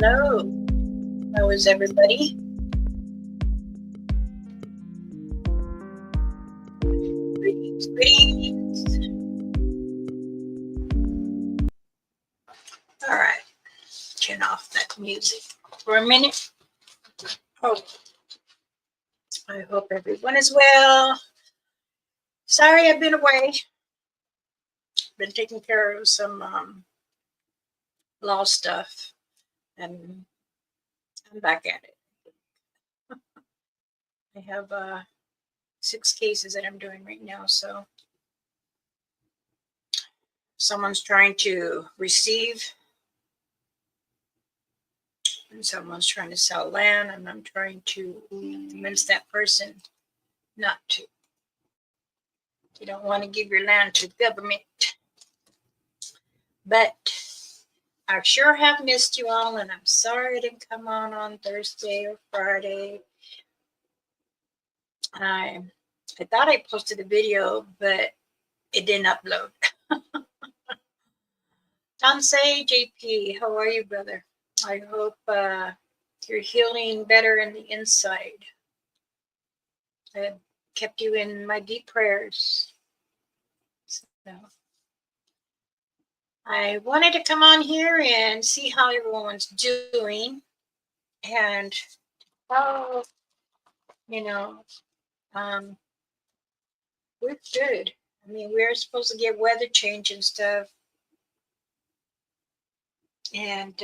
Hello. How is everybody? Greetings, greetings. All right. Turn off that music for a minute. Oh, I hope everyone is well. Sorry I've been away. Been taking care of some law stuff, and I'm back at it. I have 6 cases that I'm doing right now, so someone's trying to receive and someone's trying to sell land, and I'm trying to convince that person not to. You don't want to give your land to government. But I sure have missed you all, and I'm sorry I didn't come on Thursday or Friday. I thought I posted a video, but it didn't upload. Tansei JP, how are you, brother? I hope you're healing better in the inside. I kept you in my deep prayers. So I wanted to come on here and see how everyone's doing, and how, you know, we're good. I mean, we're supposed to get weather change and stuff, and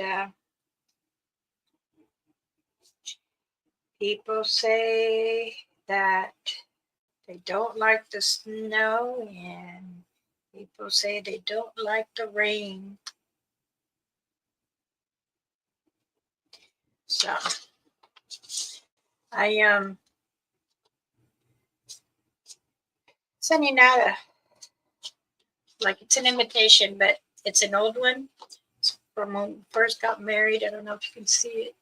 people say that they don't like the snow, and people say they don't like the rain. So I sending out it's an invitation, but it's an old one. It's from when we first got married. I don't know if you can see it.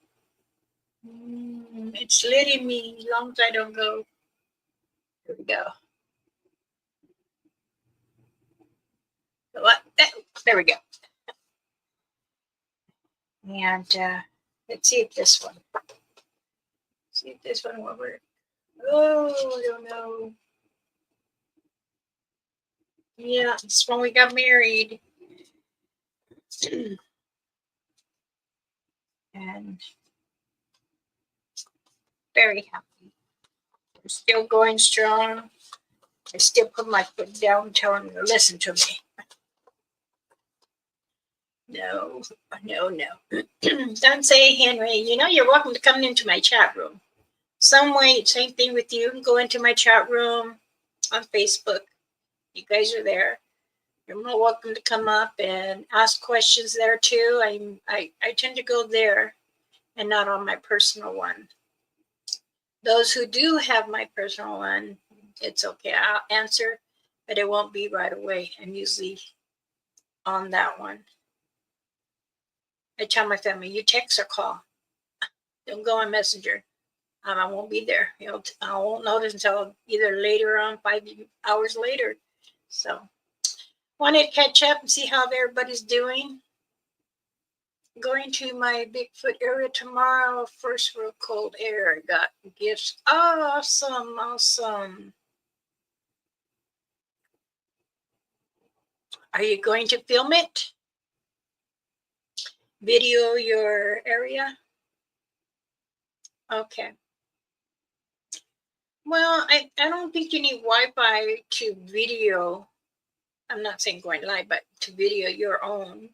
It's letting me, long as I don't go. Here we go. What? There we go. And let's see if this one. See if this one will work. Oh, I don't know. Yeah, it's when we got married. And very happy. We're still going strong. I still put my foot down, telling them to listen to me. No. Don't say, Henry, you're welcome to come into my chat room. Same thing with you. Go into my chat room on Facebook. You guys are there. You're more welcome to come up and ask questions there too. I tend to go there and not on my personal one. Those who do have my personal one, it's okay. I'll answer, but it won't be right away. I'm usually on that one. I tell my family, you text or call. Don't go on Messenger. I won't be there. I won't notice until either later on, 5 hours later. So, wanted to catch up and see how everybody's doing. Going to my Bigfoot area tomorrow. First real cold air. Got gifts. Awesome. Are you going to film it? Video your area? Okay. Well, I don't think you need Wi-Fi to video. I'm not saying going live, but to video your own.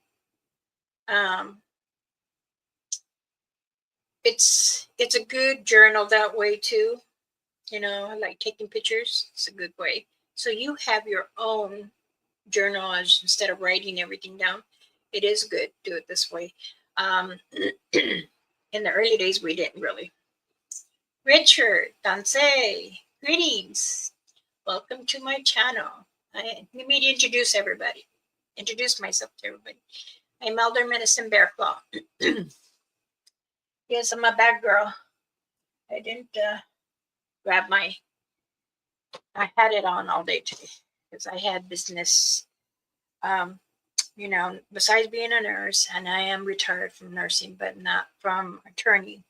It's a good journal that way too. Like taking pictures. It's a good way. So you have your own journal instead of writing everything down. It is good. Do it this way. In the early days, we didn't really. Richard, Dansei, greetings. Welcome to my channel. Let me introduce everybody. Introduce myself to everybody. I'm Elder Medicine Bear Claw. Yes, I'm a bad girl. I didn't grab I had it on all day today because I had business, you know, besides being a nurse, and I am retired from nursing, but not from attorney.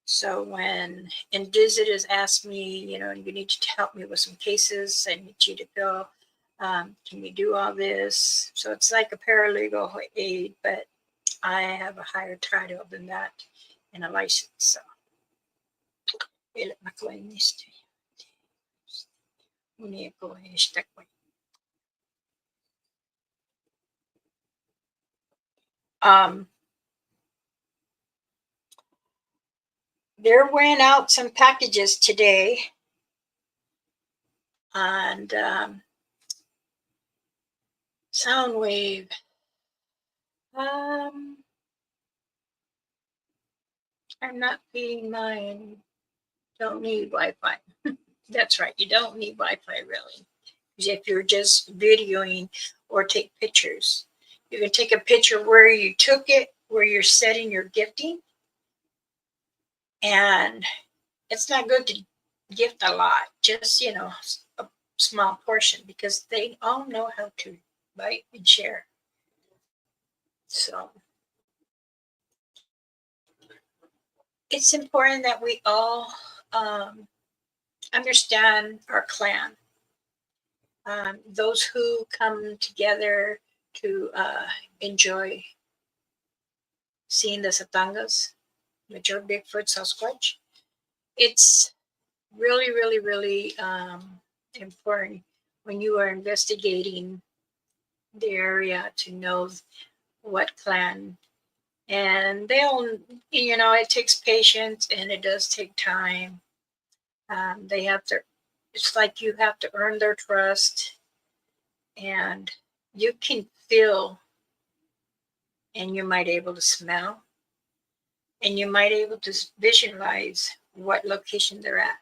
So when Indizit has asked me, you know, you need to help me with some cases, I need you to go. Can you do all this? So it's like a paralegal aid, but I have a higher title than that and a license. So there went out some packages today, and Soundwave. I'm not feeding mine. Don't need Wi-Fi. That's right. You don't need Wi-Fi really. If you're just videoing or take pictures, you can take a picture where you took it, where you're setting your gifting, and it's not good to gift a lot. Just, you know, a small portion, because they all know how to bite and share. So it's important that we all understand our clan. Those who come together to enjoy seeing the Satangas, Mature Bigfoot, Sasquatch. It's really, really, really important when you are investigating the area to know what clan. And they'll, you know, it takes patience and it does take time. They have to, it's like you have to earn their trust, and you can feel, and you might able to smell, and you might able to visualize what location they're at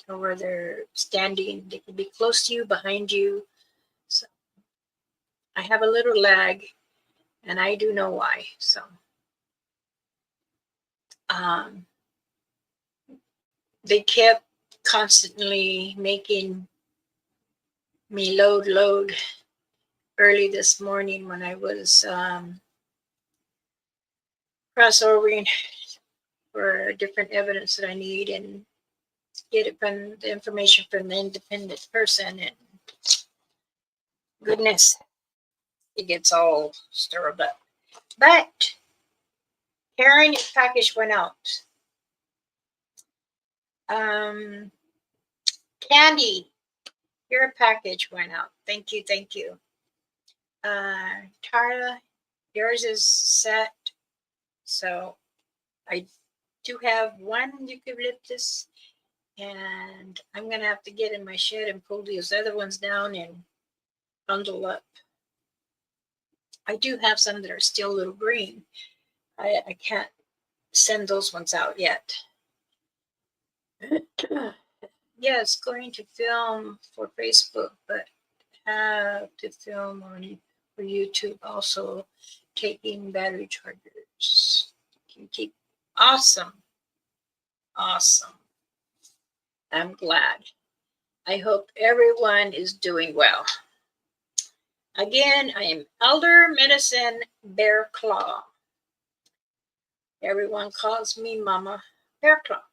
or where they're standing. They could be close to you, behind you. So I have a little lag, and I do know why. So they kept constantly making me load early this morning when I was crossovering for different evidence that I need and get it from the information from the independent person. And goodness, it gets all stirred up. But Karen, your package went out. Candy, your package went out. Thank you, thank you. Tara, yours is set. So I do have one eucalyptus, and I'm gonna have to get in my shed and pull these other ones down and bundle up. I do have some that are still a little green. I can't send those ones out yet. Yes, going to film for Facebook, but have to film on for YouTube also, taking battery chargers. Can keep awesome. I'm glad. I hope everyone is doing well. Again, I am Elder Medicine Bear Claw. Everyone calls me Mama Bear Claw.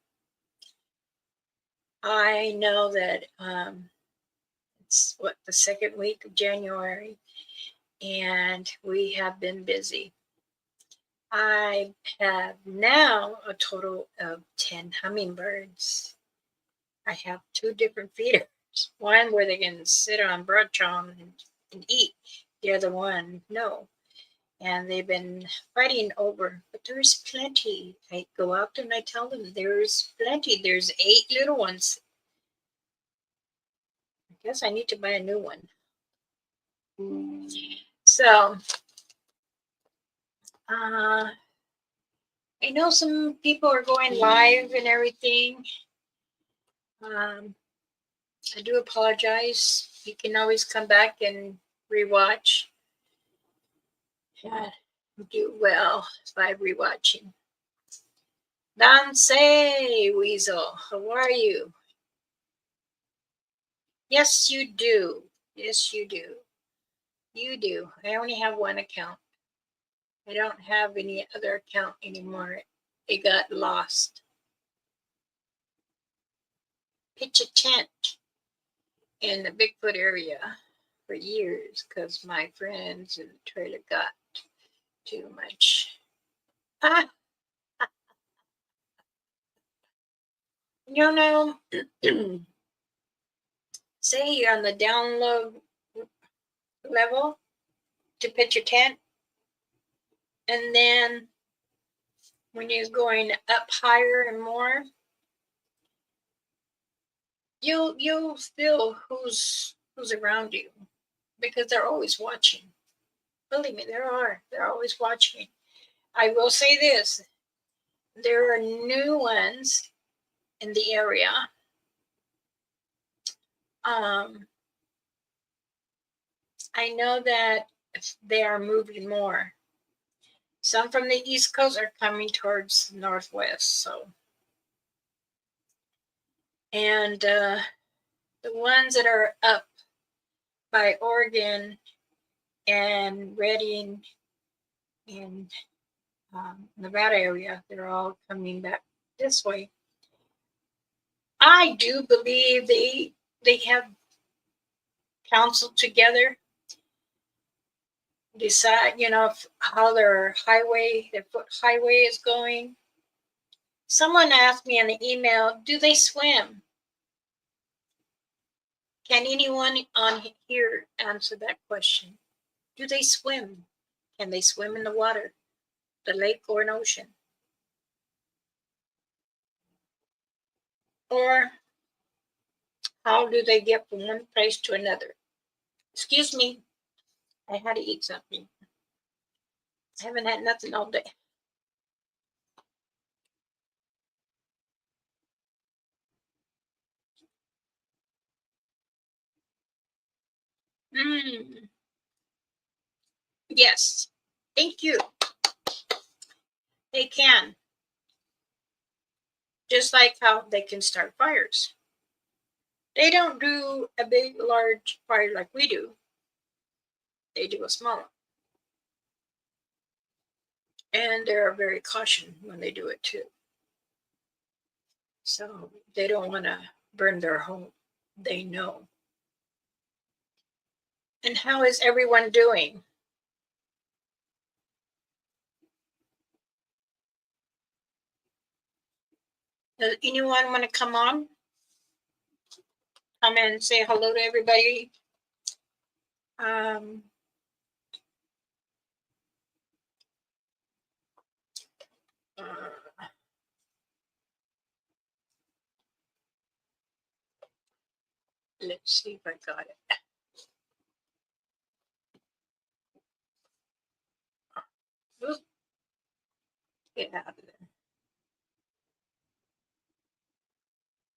I know that it's the second week of January, and we have been busy. I have now a total of 10 hummingbirds. I have 2 different feeders. One where they can sit on broadcom and eat. The other one, no. And they've been fighting over, but there's plenty. I go out and I tell them there's plenty. There's 8 little ones. I guess I need to buy a new one. So, I know some people are going live and everything. I do apologize. You can always come back and rewatch. Yeah, do well by rewatching. Dance Weasel, how are you? Yes, you do. Yes, you do. You do. I only have one account. I don't have any other account anymore. It got lost. Pitch a tent in the Bigfoot area for years because my friends in the trailer got too much. Ah, you know, say you're on the down low level to pitch a tent, and then when you're going up higher and more, you'll feel who's around you because they're always watching. Believe me, they're always watching. I will say this: there are new ones in the area. I know that they are moving more. Some from the East Coast are coming towards the Northwest. So, and the ones that are up by Oregon and Redding and Nevada area, they're all coming back this way. I do believe they have council together, decide, how their foot highway is going. Someone asked me in the email, do they swim? Can anyone on here answer that question? Do they swim? Can they swim in the water, the lake or an ocean? Or how do they get from one place to another? Excuse me, I had to eat something. I haven't had nothing all day. Yes, thank you. They can. Just like how they can start fires. They don't do a big, large fire like we do. They do a small one. And they're very cautious when they do it too. So they don't want to burn their home. They know. And how is everyone doing? Does anyone want to come on? Come and say hello to everybody. Let's see if I got it. Oops. Get out of there.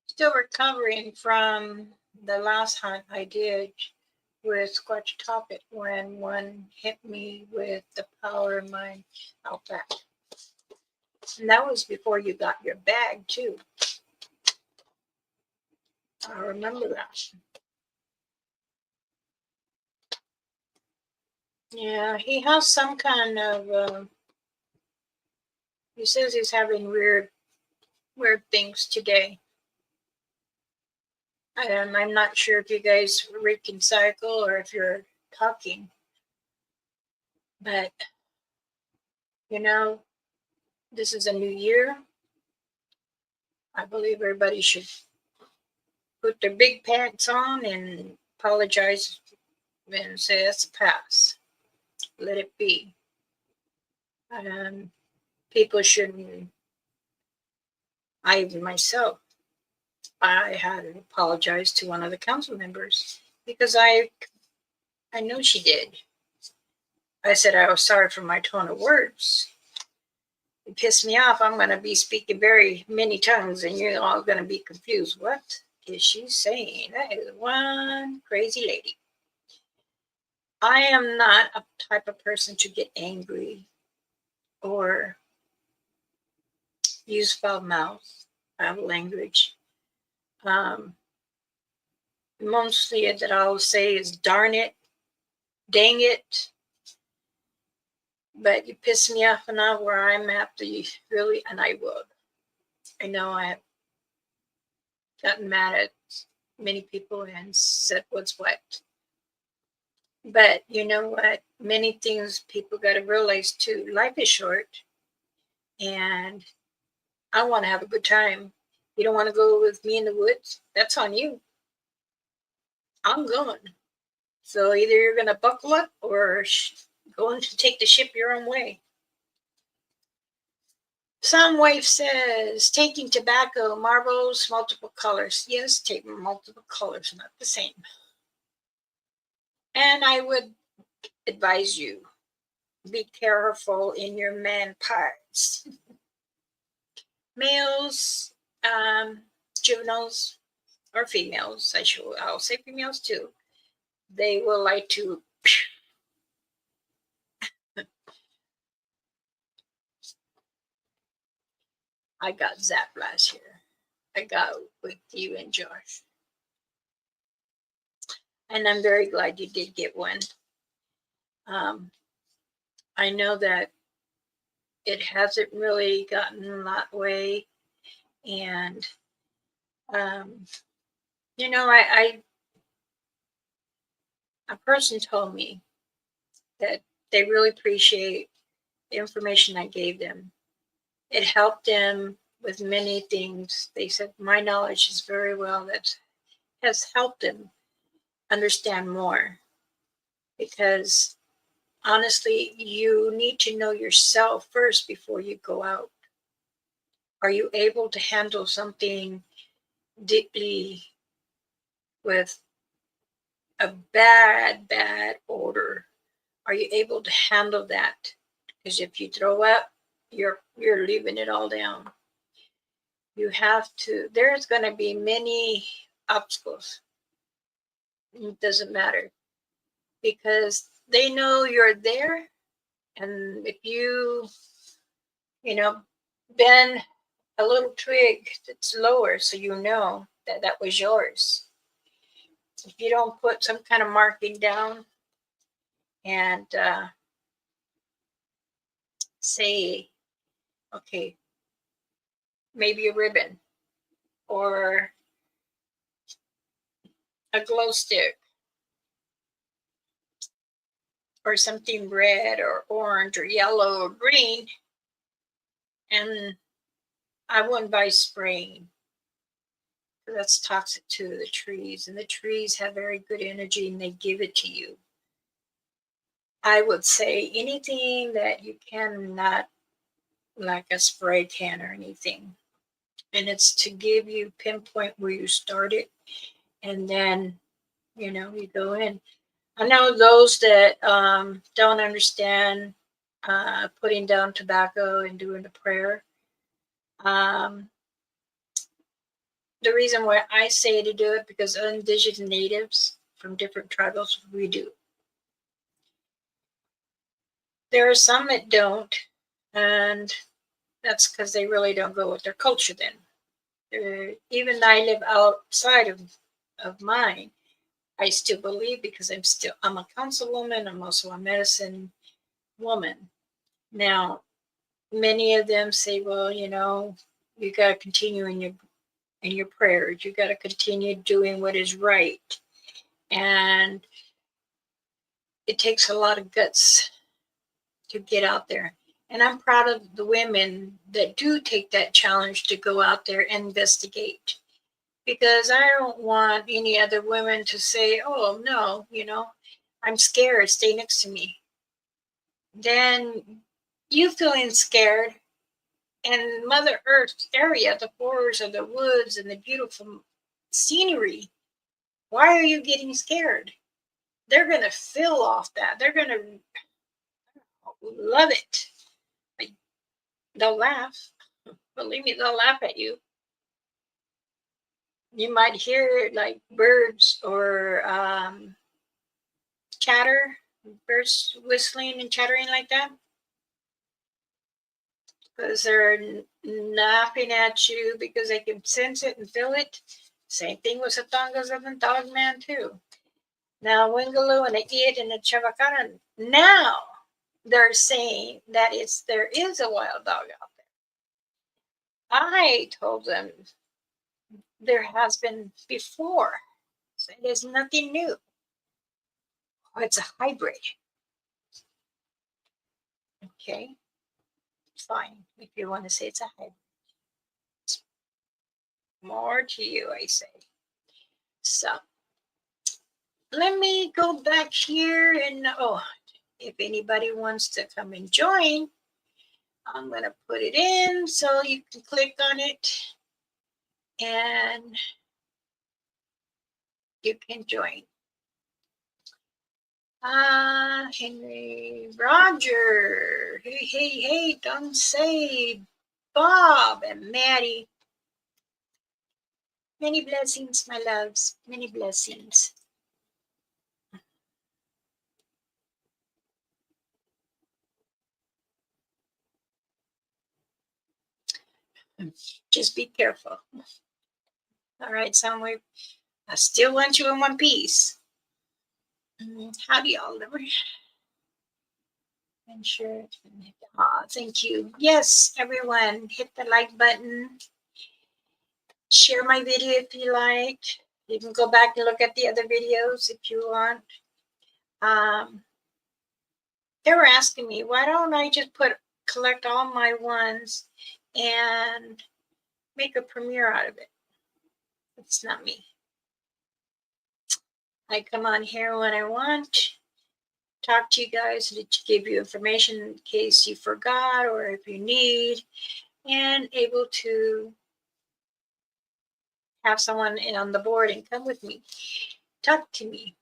Still recovering from the last hunt I did with Squatch Topic when one hit me with the power mine out back. And that was before you got your bag too. I remember that. Yeah, he has some kind of. He says he's having weird things today. I'm not sure if you guys reconcile or if you're talking, but this is a new year. I believe everybody should put their big pants on and apologize and say it's a pass. Let it be. People shouldn't. I even myself, I had to apologize to one of the council members because I know she did. I said I was sorry for my tone of words. It pissed me off. I'm going to be speaking very many tongues and you're all going to be confused. What is she saying? That is one crazy lady. I am not a type of person to get angry or use foul mouth, foul language. Mostly that I'll say is darn it, Dang it. But you piss me off enough where I'm after you, really, and I will. I know I have gotten mad at many people and said what's what. But you know what? Many things people got to realize too. Life is short, and I want to have a good time. You don't want to go with me in the woods? That's on you. I'm going. So either you're going to buckle up or going to take the ship your own way. Some wife says taking tobacco, marbles, multiple colors. Yes, take multiple colors, not the same. And I would advise you be careful in your man parts. Males, juveniles, or females, I'll say females too. They will like to. I got zapped last year. I got with you and Josh. And I'm very glad you did get one. I know that it hasn't really gotten that way. And, you know, a person told me that they really appreciate the information I gave them. It helped them with many things. They said my knowledge is very well, that has helped them understand more, because honestly, you need to know yourself first before you go out. Are you able to handle something deeply with a bad odor? Are you able to handle that? Because if you throw up, you're leaving it all down. You have to. There's going to be many obstacles. It doesn't matter, because they know you're there, and if you know, bend a little twig that's lower, so you know that that was yours. If you don't put some kind of marking down and say, okay, maybe a ribbon or a glow stick or something red or orange or yellow or green, and I wouldn't buy spraying. That's toxic to the trees, and the trees have very good energy and they give it to you. I would say anything that you cannot, like a spray can or anything, and it's to give you pinpoint where you started, and then you go in. I know those that don't understand putting down tobacco and doing the prayer. Um, the reason why I say to do it, because indigenous natives from different tribes, we do. There are some that don't, and that's because they really don't go with their culture then. Even I live outside of mine, I still believe, because I'm a councilwoman, I'm also a medicine woman. Now, many of them say, well, you got to continue in your prayers. You got to continue doing what is right. And it takes a lot of guts to get out there. And I'm proud of the women that do take that challenge to go out there and investigate. Because I don't want any other women to say, oh, no, I'm scared, stay next to me. Then you feeling scared, and Mother Earth's area, the forests and the woods and the beautiful scenery, why are you getting scared? They're going to fill off that. They're going to love it. They'll laugh. Believe me, they'll laugh at you. You might hear like birds or chatter, birds whistling and chattering like that, because they're laughing at you because they can sense it and feel it. Same thing with Satangas of the dog man too. Now, Wingaloo and the Iit and the Chavacana, now they're saying that there is a wild dog out there. I told them there has been before. So it is nothing new. Oh, it's a hybrid. Okay, fine. If you want to say it's a hybrid. More to you, I say. So let me go back here and if anybody wants to come and join, I'm going to put it in so you can click on it and you can join. Henry, Roger, hey, don't say Bob and Maddie. Many blessings, my loves, many blessings. Just be careful. All right, Soundwave. I still want you in one piece. Howdy, Oliver. And sure. Thank you. Yes, everyone, hit the like button. Share my video if you like. You can go back and look at the other videos if you want. They were asking me, why don't I just collect all my ones and make a premiere out of it? It's not me. I come on here when I want, talk to you guys to give you information in case you forgot or if you need, and able to have someone in on the board and come with me, talk to me.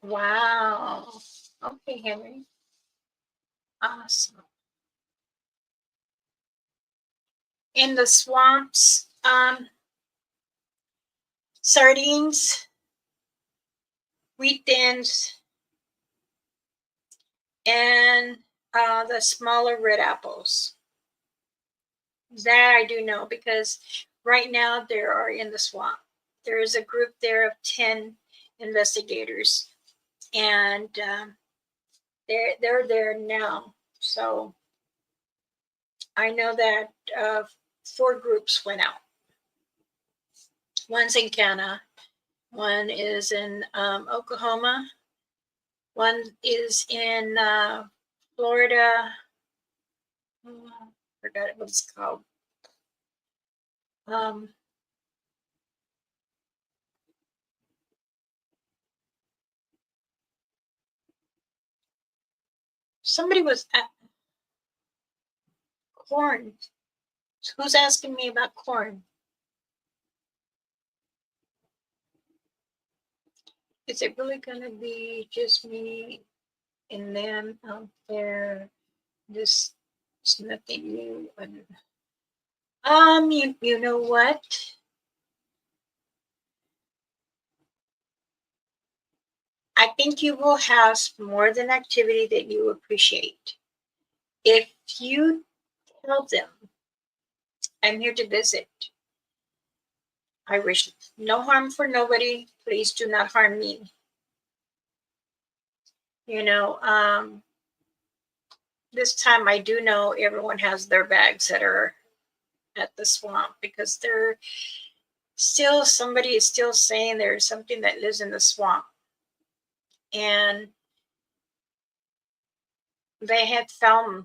Wow. Okay, Henry. Awesome. In the swamps, sardines, wheat thins, and the smaller red apples. That I do know because right now they are in the swamp. There is a group there of 10 investigators, and they're there now. So I know that 4 groups went out. One's in Canada, one is in Oklahoma, one is in Florida. I forgot what it's called. Somebody was at corn. Who's asking me about corn? Is it really going to be just me and them out there? This is nothing new. You know what? I think you will have more than activity that you appreciate. If you tell them, I'm here to visit. I wish no harm for nobody. Please do not harm me. You know, this time I do know everyone has their bags that are at the swamp because somebody is still saying there's something that lives in the swamp. And they had found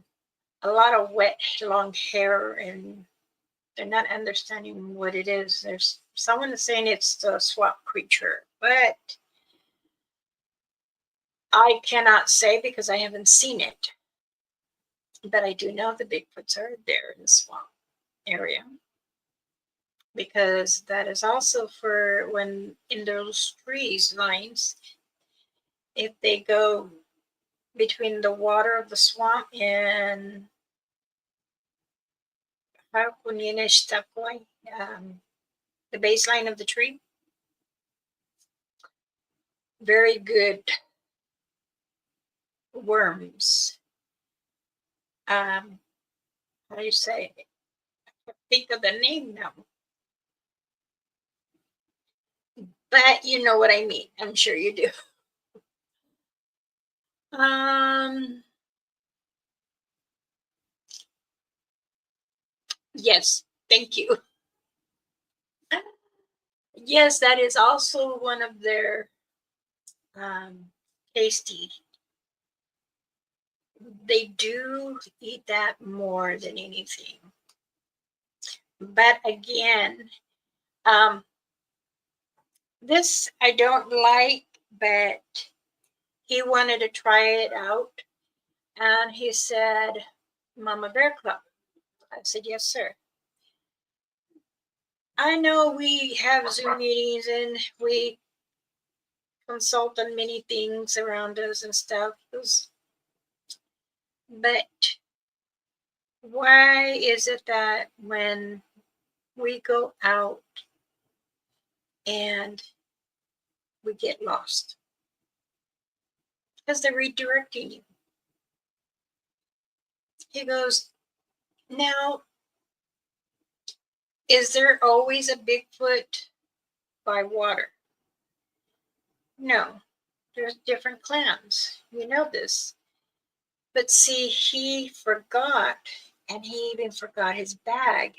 a lot of wet, long hair, and they're not understanding what it is. There's someone saying it's the swamp creature, but I cannot say because I haven't seen it. But I do know the Bigfoots are there in the swamp area. Because that is also for when in those trees lines, if they go between the water of the swamp and the baseline of the tree, very good worms. How do you say? I can't think of the name now. but you know what I mean. I'm sure you do. Yes, thank you. Yes, that is also one of their tasty. They do eat that more than anything. But again, um, this I don't like, but he wanted to try it out. And he said, Mama Bear Club. I said, yes, sir. I know we have Zoom meetings and we consult on many things around us and stuff. But why is it that when we go out and we get lost? Because they're redirecting you. He goes, now, is there always a Bigfoot by water? No, there's different clans. You know this. But see, he forgot, and he even forgot his bag.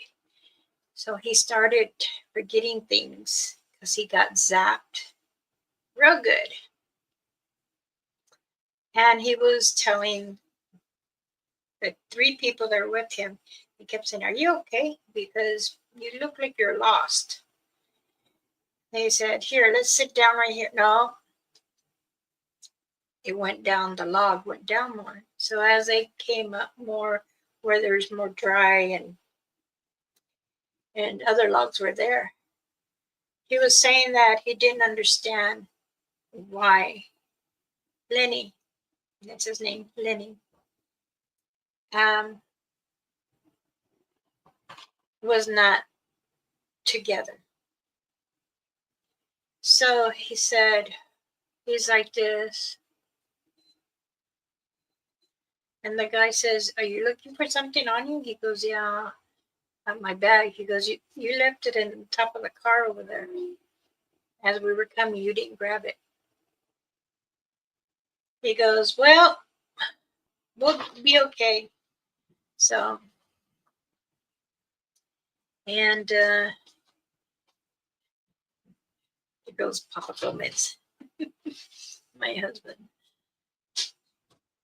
So he started forgetting things because he got zapped real good. And he was telling the three people that were with him, he kept saying, are you okay? Because you look like you're lost. They said, here, let's sit down right here. No, it went down, the log went down more. So as they came up more, where there's more dry and other logs were there, he was saying that he didn't understand why Lenny, that's his name, Lenny, was not together. So he said, he's like this. And the guy says, are you looking for something on you? He goes, yeah, on my bag. He goes, you left it in the top of the car over there. As we were coming, you didn't grab it. He goes, well, we'll be okay. So, and it goes Papa Gomez, my husband.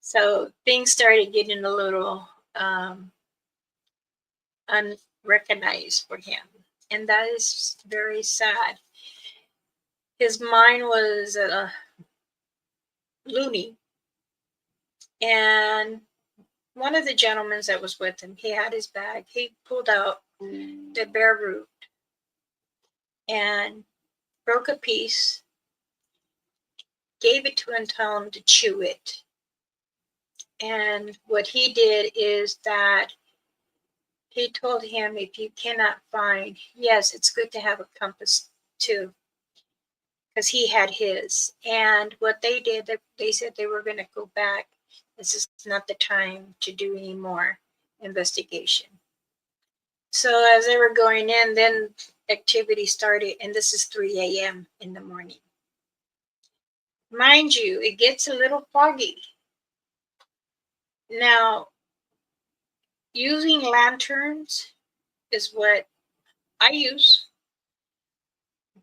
So things started getting a little unrecognized for him. And that is very sad. His mind was loony. And one of the gentlemen that was with him, he had his bag. He pulled out the bare root and broke a piece, gave it to him, told him to chew it. And what he did is that he told him, if you cannot find, yes, it's good to have a compass too, because he had his. And what they did, they said they were going to go back. This is not the time to do any more investigation. So as they were going in, then activity started, and this is 3 a.m. in the morning. Mind you, it gets a little foggy. Now, using lanterns is what I use,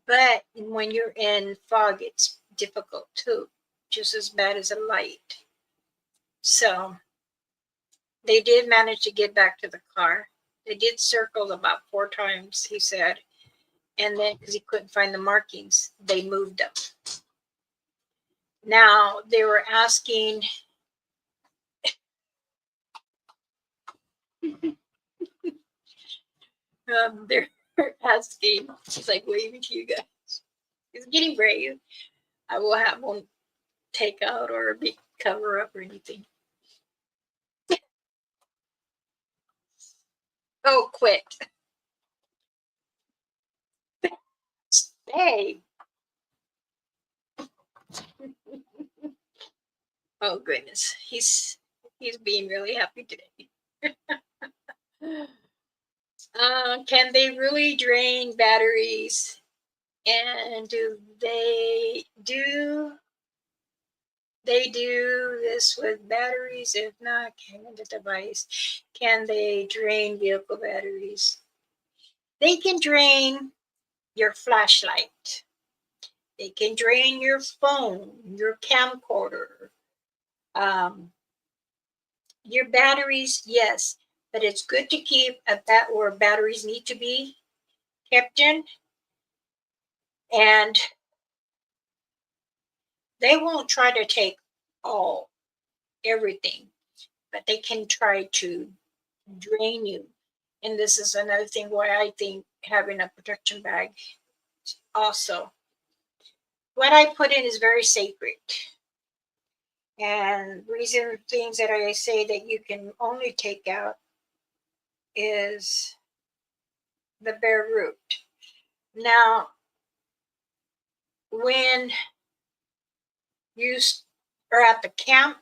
but when you're in fog, it's difficult too, just as bad as a light. So they did manage to get back to the car. They did circle about 4 times, he said. And then, because he couldn't find the markings, they moved them. Now, they were asking, they're asking, he's like waving to you guys. He's getting brave. I will have one take out or a big cover up or anything. Oh, quit. Stay. Oh goodness. He's being really happy today. Can they really drain batteries And do they do this with batteries? If not, can the device, can they drain vehicle batteries? They can drain your flashlight. They can drain your phone, your camcorder, your batteries, yes, but it's good to keep at that where batteries need to be kept in. And they won't try to take everything, but they can try to drain you. And this is another thing why I think having a protection bag also. What I put in is very sacred. And reason things that I say that you can only take out is the bare root. Now, when you are at the camp,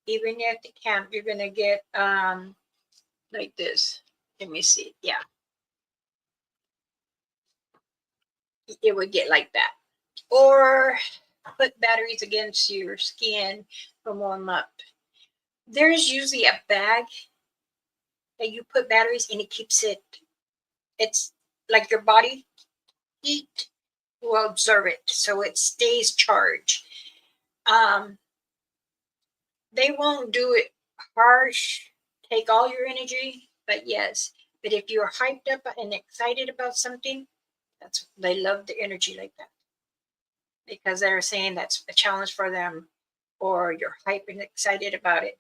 even at the camp, you're gonna get like this. Let me see. Yeah, it would get like that. Or put batteries against your skin for warm up. There's usually a bag that you put batteries and it keeps it. It's like your body heat will absorb it, so it stays charged. Um, they won't do it harsh, take all your energy, but yes. But if you're hyped up and excited about something, they love the energy like that because they're saying that's a challenge for them, or you're hyped and excited about it.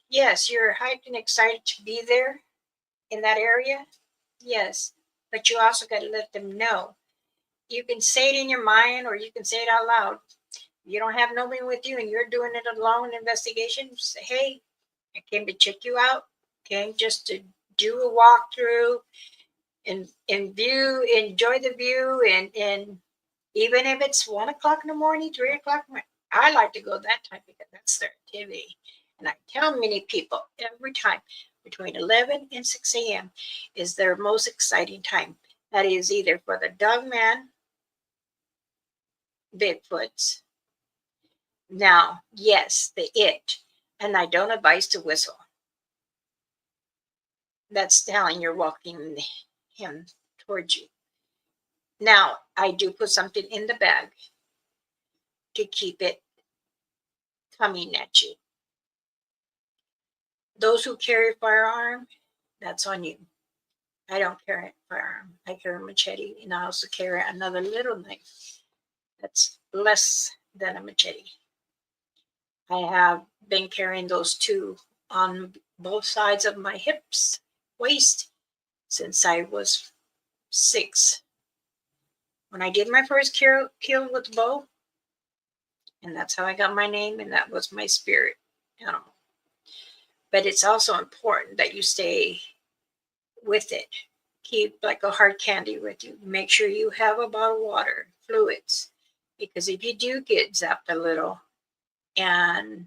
Yes, you're hyped and excited to be there in that area. Yes, but you also got to let them know. You can say it in your mind or you can say it out loud. You don't have nobody with you and you're doing it alone in investigation. Say, hey, I came to check you out. Okay, just to do a walkthrough and view, enjoy the view, and even if it's 1 o'clock in the morning, 3 o'clock, I like to go that time because that's their activity. And I tell many people every time between 11 and 6 a.m. is their most exciting time. That is either for the dog man, Bigfoots. Now, yes, the it, and I don't advise to whistle. That's telling you're walking him towards you. Now, I do put something in the bag to keep it coming at you. Those who carry a firearm, that's on you. I don't carry a firearm. I carry a machete, and I also carry another little knife that's less than a machete. I have been carrying those two on both sides of my hips, waist, since I was 6. When I did my first kill with bow, and that's how I got my name, and that was my spirit animal. But it's also important that you stay with it. Keep like a hard candy with you. Make sure you have a bottle of water, fluids, because if you do get zapped a little, and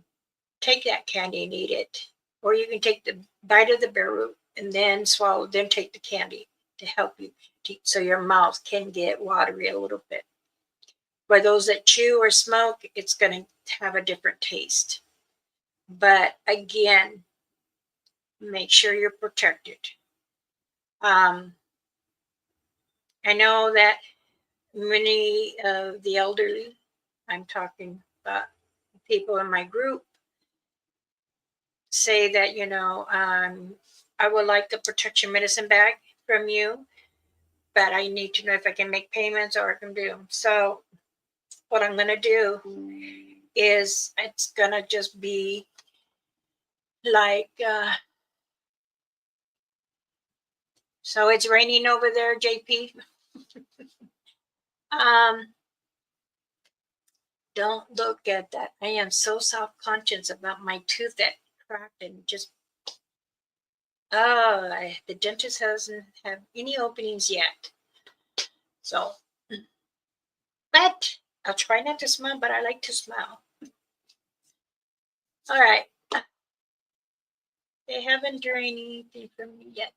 take that candy and eat it, or you can take the bite of the bare root and then swallow, then take the candy to help you, so your mouth can get watery a little bit. For those that chew or smoke, it's going to have a different taste. But again, make sure you're protected. I know that many of the elderly, I'm talking about people in my group, say that, I would like the protection medicine bag from you, but I need to know if I can make payments or I can do them. So what I'm going to do is it's going to just be like, so it's raining over there, JP. Don't look at that. I am so self-conscious about my tooth that cracked and just, the dentist hasn't had any openings yet. So, but I'll try not to smile, but I like to smile. All right. They haven't done anything for me yet.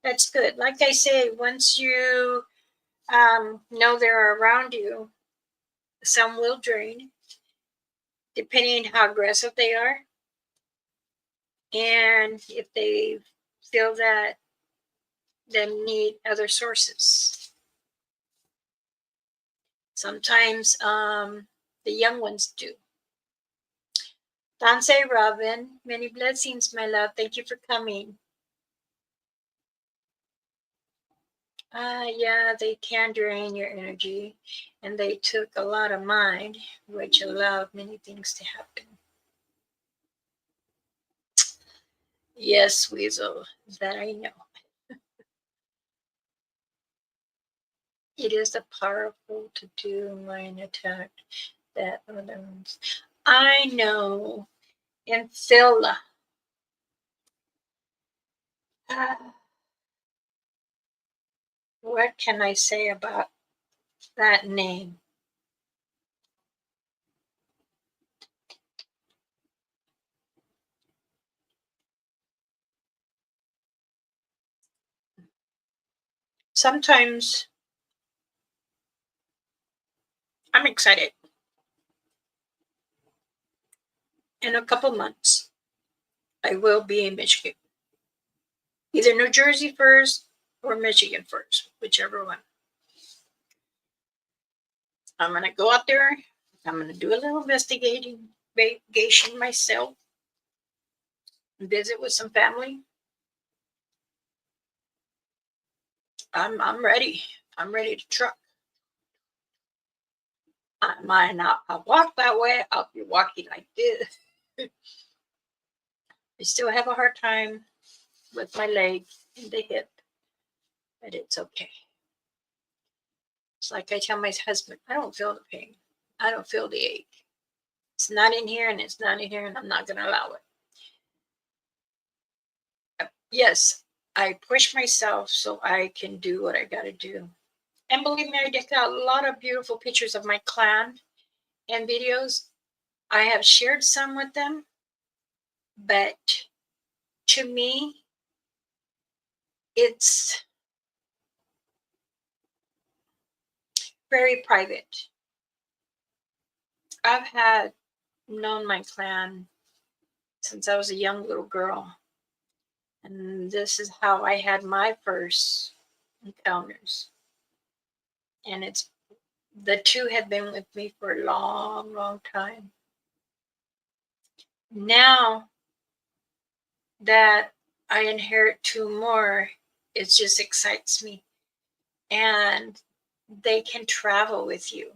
That's good. Like I say, once you know they're around you. Some will drain, depending on how aggressive they are. And if they feel that they need other sources. Sometimes the young ones do. Danse Robin, many blessings, my love. Thank you for coming. Yeah, they can drain your energy, and they took a lot of mine, which allowed many things to happen. Yes, Weasel, that I know. It is a powerful to do mind attack that I know. And Phila. What can I say about that name? Sometimes I'm excited. In a couple months, I will be in Michigan. Either New Jersey first or Michigan first, whichever one. I'm going to go out there. I'm going to do a little investigation myself, visit with some family. I'm ready. I'm ready to truck. I might not I'll walk that way. I'll be walking like this. I still have a hard time with my leg and the hip, but it's okay. It's like I tell my husband, I don't feel the pain. I don't feel the ache. It's not in here and it's not in here, and I'm not going to allow it. Yes, I push myself so I can do what I got to do. And believe me, I got a lot of beautiful pictures of my clan and videos. I have shared some with them, but to me, it's very private. I've had known my clan since I was a young little girl. And this is how I had my first encounters. And it's the two have been with me for a long, long time. Now that I inherit two more, it just excites me. And they can travel with you.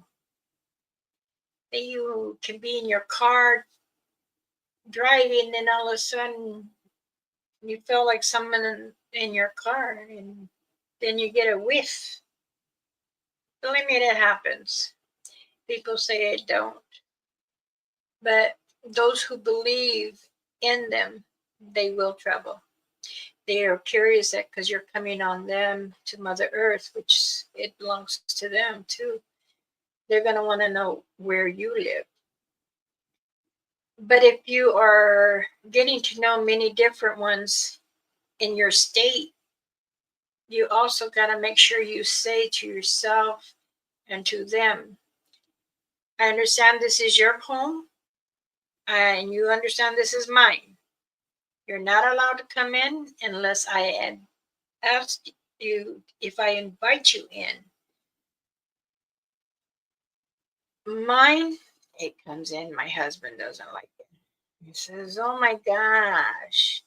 You can be in your car driving, and all of a sudden you feel like someone in your car, and then you get a whiff. Believe me, it happens. People say it don't. But those who believe in them, they will travel. They are curious that because you're coming on them to Mother Earth, which it belongs to them too, they're going to want to know where you live. But if you are getting to know many different ones in your state, you also got to make sure you say to yourself and to them, I understand this is your home, and you understand this is mine. You're not allowed to come in unless I ask you if I invite you in. Mine, it comes in. My husband doesn't like it. He says, oh my gosh.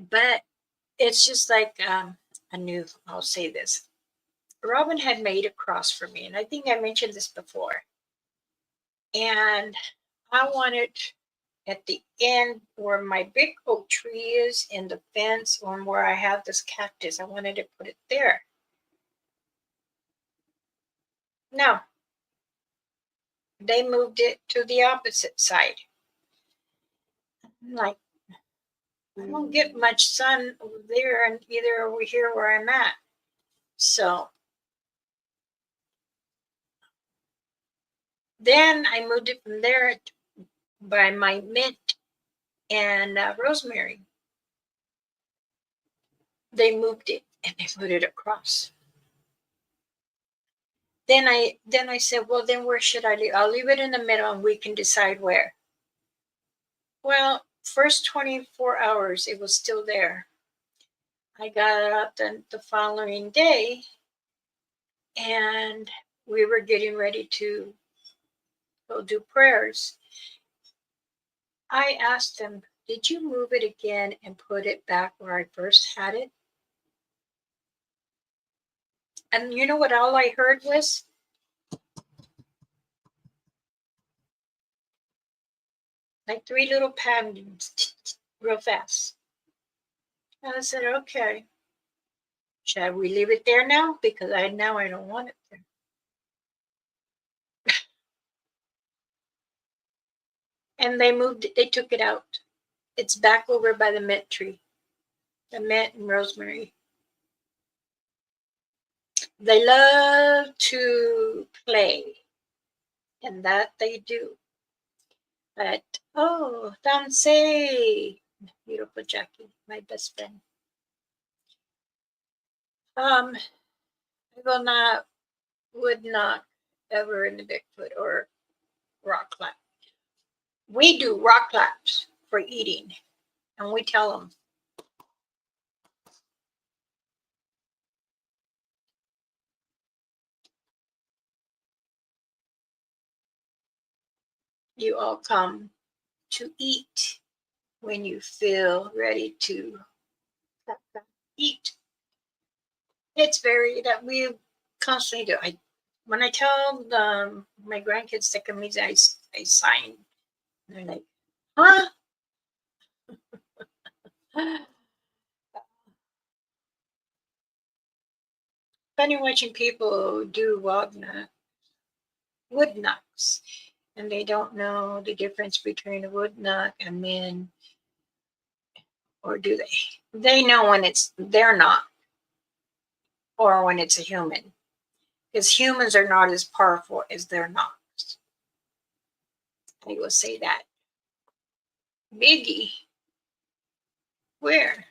But it's just like I'll say this. Robin had made a cross for me, and I think I mentioned this before. And I wanted at the end where my big oak tree is in the fence, or where I have this cactus, I wanted to put it there. No, they moved it to the opposite side. I'm like, I don't get much sun over there and either over here where I'm at. So then I moved it from there by my mint and rosemary. They moved it, and they put it across. Then I said, well, then where should I leave? I'll leave it in the middle and we can decide where. Well, first 24 hours, it was still there. I got up the following day and we were getting ready to go do prayers. I asked them, did you move it again and put it back where I first had it? And you know what all I heard was? Like 3 little poundings, real fast. And I said, okay. Shall we leave it there now? Because I don't want it there. And they took it out. It's back over by the mint tree, the mint and rosemary. They love to play, and that they do. But, oh, Dansei, beautiful Jackie, my best friend. I would not ever in the Bigfoot or rock clap. We do rock claps for eating, and we tell them, you all come to eat when you feel ready to eat. It's very that we constantly do. When I tell my grandkids to come eat, I sign. And they're like, huh? Funny watching people do wood knocks, and they don't know the difference between a wood knock and men, or do they? They know when they're not, or when it's a human, because humans are not as powerful as their knocks. I will say that. Biggie, where?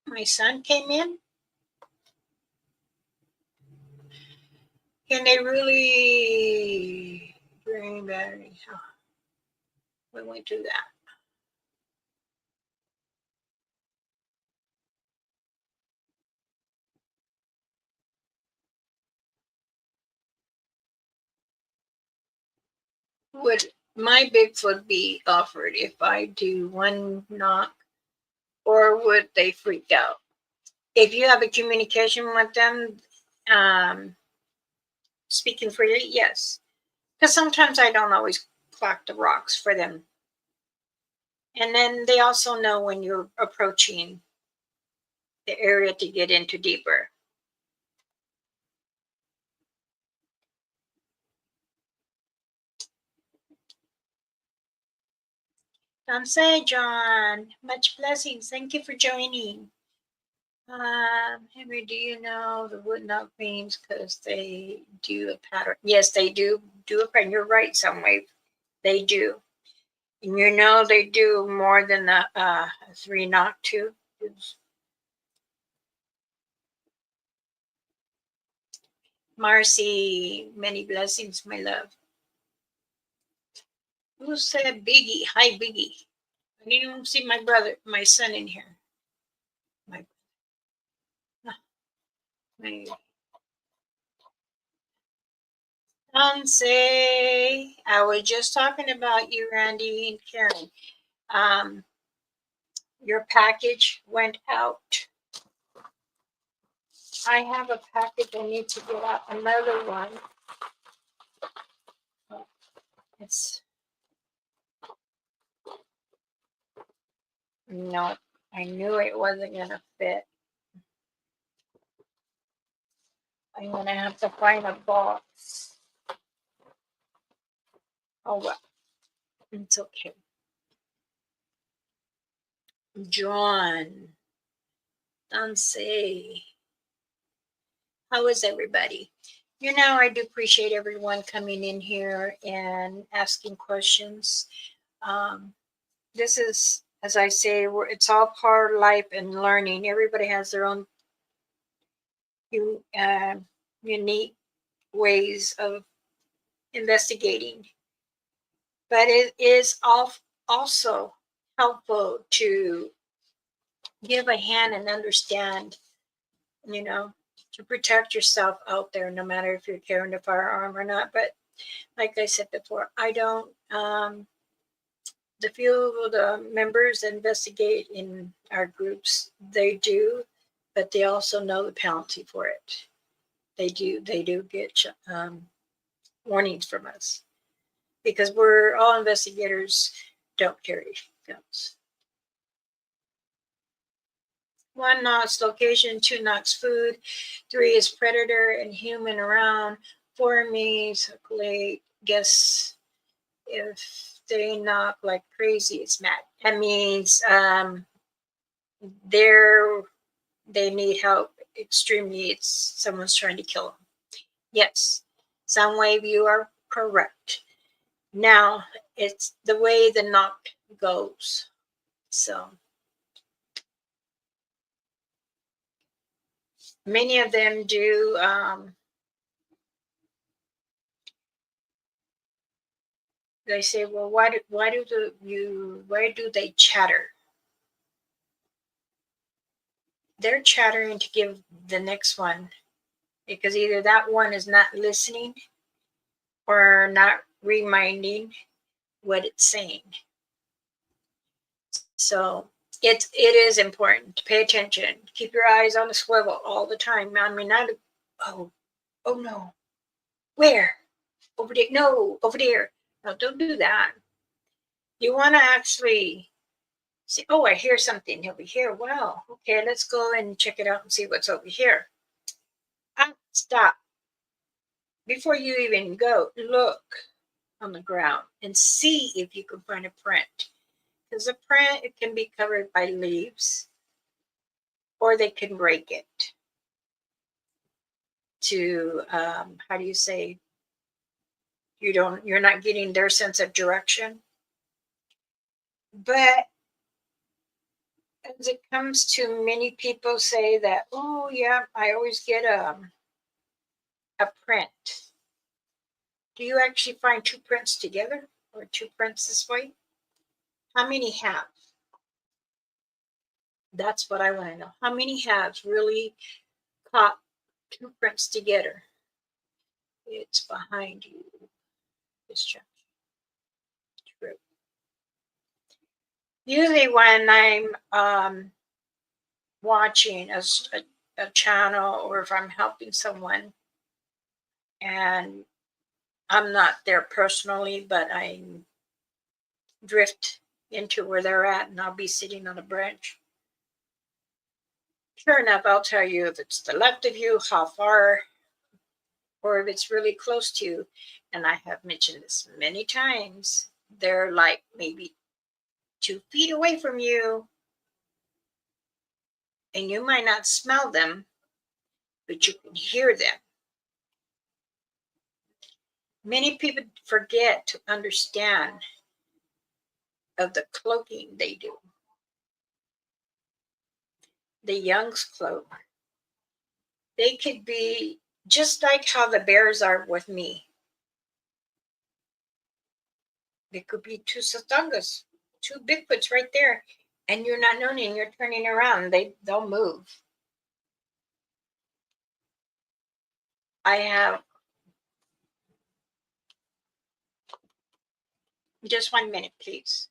My son came in. Can they really drain batteries? Oh, we won't do that. Would my Bigfoot be offered if I do one knock, or would they freak out? If you have a communication with them, speaking for you, yes. Because sometimes I don't always clock the rocks for them. And then they also know when you're approaching the area to get into deeper. Namaste, John. Much blessings. Thank you for joining. Henry, do you know the wood knock means because they do a pattern? Yes, they do a pattern. You're right, some way. They do. And you know they do more than the 3 knock too. Marcy, many blessings, my love. Who said Biggie? Hi, Biggie. I didn't even see my son in here. My, my Say, I was just talking about you, Randy and Karen. Your package went out. I have a package. I need to get out another one. It's no, I knew it wasn't gonna fit. I'm gonna have to find a box. Oh well, it's okay. John, don't say. How is everybody? I do appreciate everyone coming in here and asking questions. Um, this is, as I say, it's all part of life and learning. Everybody has their own u- uh, unique ways of investigating, but it is also helpful to give a hand and understand, you know, to protect yourself out there, no matter if you're carrying a firearm or not. But like I said before, I don't. The few of the members that investigate in our groups, they do, but they also know the penalty for it. They do get warnings from us because we're all investigators. Don't carry guns. 1 knocks location, 2 knocks food, 3 is predator and human around, 4 means like guess if they knock like crazy, it's mad. That means they're they need help, extreme needs. Someone's trying to kill them. Yes, Soundwave, you are correct. Now it's the way the knock goes. So many of them do. They say, well, why do they chatter? They're chattering to give the next one because either that one is not listening or not reminding what it's saying. So it is important to pay attention. Keep your eyes on the swivel all the time. I mean, not oh oh no, where over there? No, over there. No, don't do that. You want to actually say, oh, I hear something over here. Wow, okay, let's go and check it out and see what's over here. Stop before you even go. Look on the ground and see if you can find a print. Because a print, it can be covered by leaves or they can break it to how do you say, you're not getting their sense of direction. But as it comes to many people say that, oh yeah, I always get a print. Do you actually find 2 prints together or 2 prints this way? How many have? That's what I want to know. How many have really caught 2 prints together? It's behind you. Distraction. True. Usually when I'm watching a channel or if I'm helping someone and I'm not there personally, but I drift into where they're at and I'll be sitting on a branch. Sure enough, I'll tell you if it's the left of you, how far, or if it's really close to you. And I have mentioned this many times. They're like maybe 2 feet away from you, and you might not smell them, but you can hear them. Many people forget to understand of the cloaking they do. The Young's cloak. They could be just like how the bears are with me. They could be 2 satangas, 2 Bigfoots right there, and you're not knowing. You're turning around. They'll move. I have just 1 minute, please.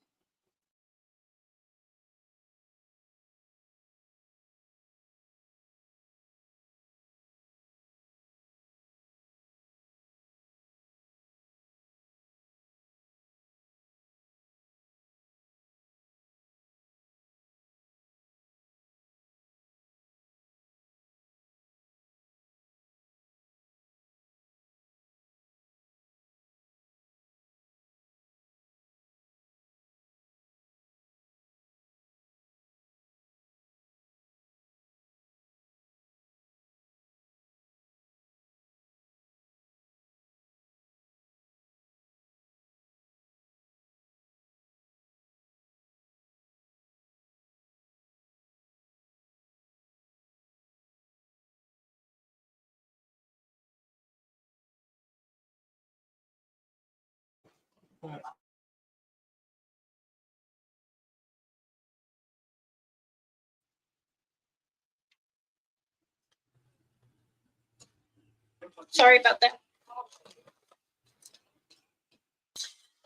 Sorry about that.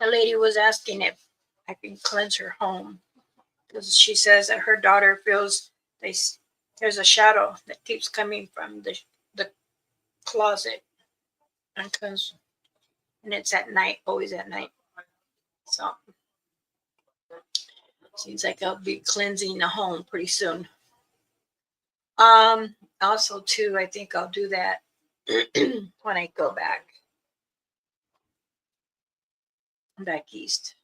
The lady was asking if I can cleanse her home because she says that her daughter feels there's a shadow that keeps coming from the closet and comes, and it's at night, always at night. So seems like I'll be cleansing the home pretty soon. Also too, I think I'll do that when I go back east.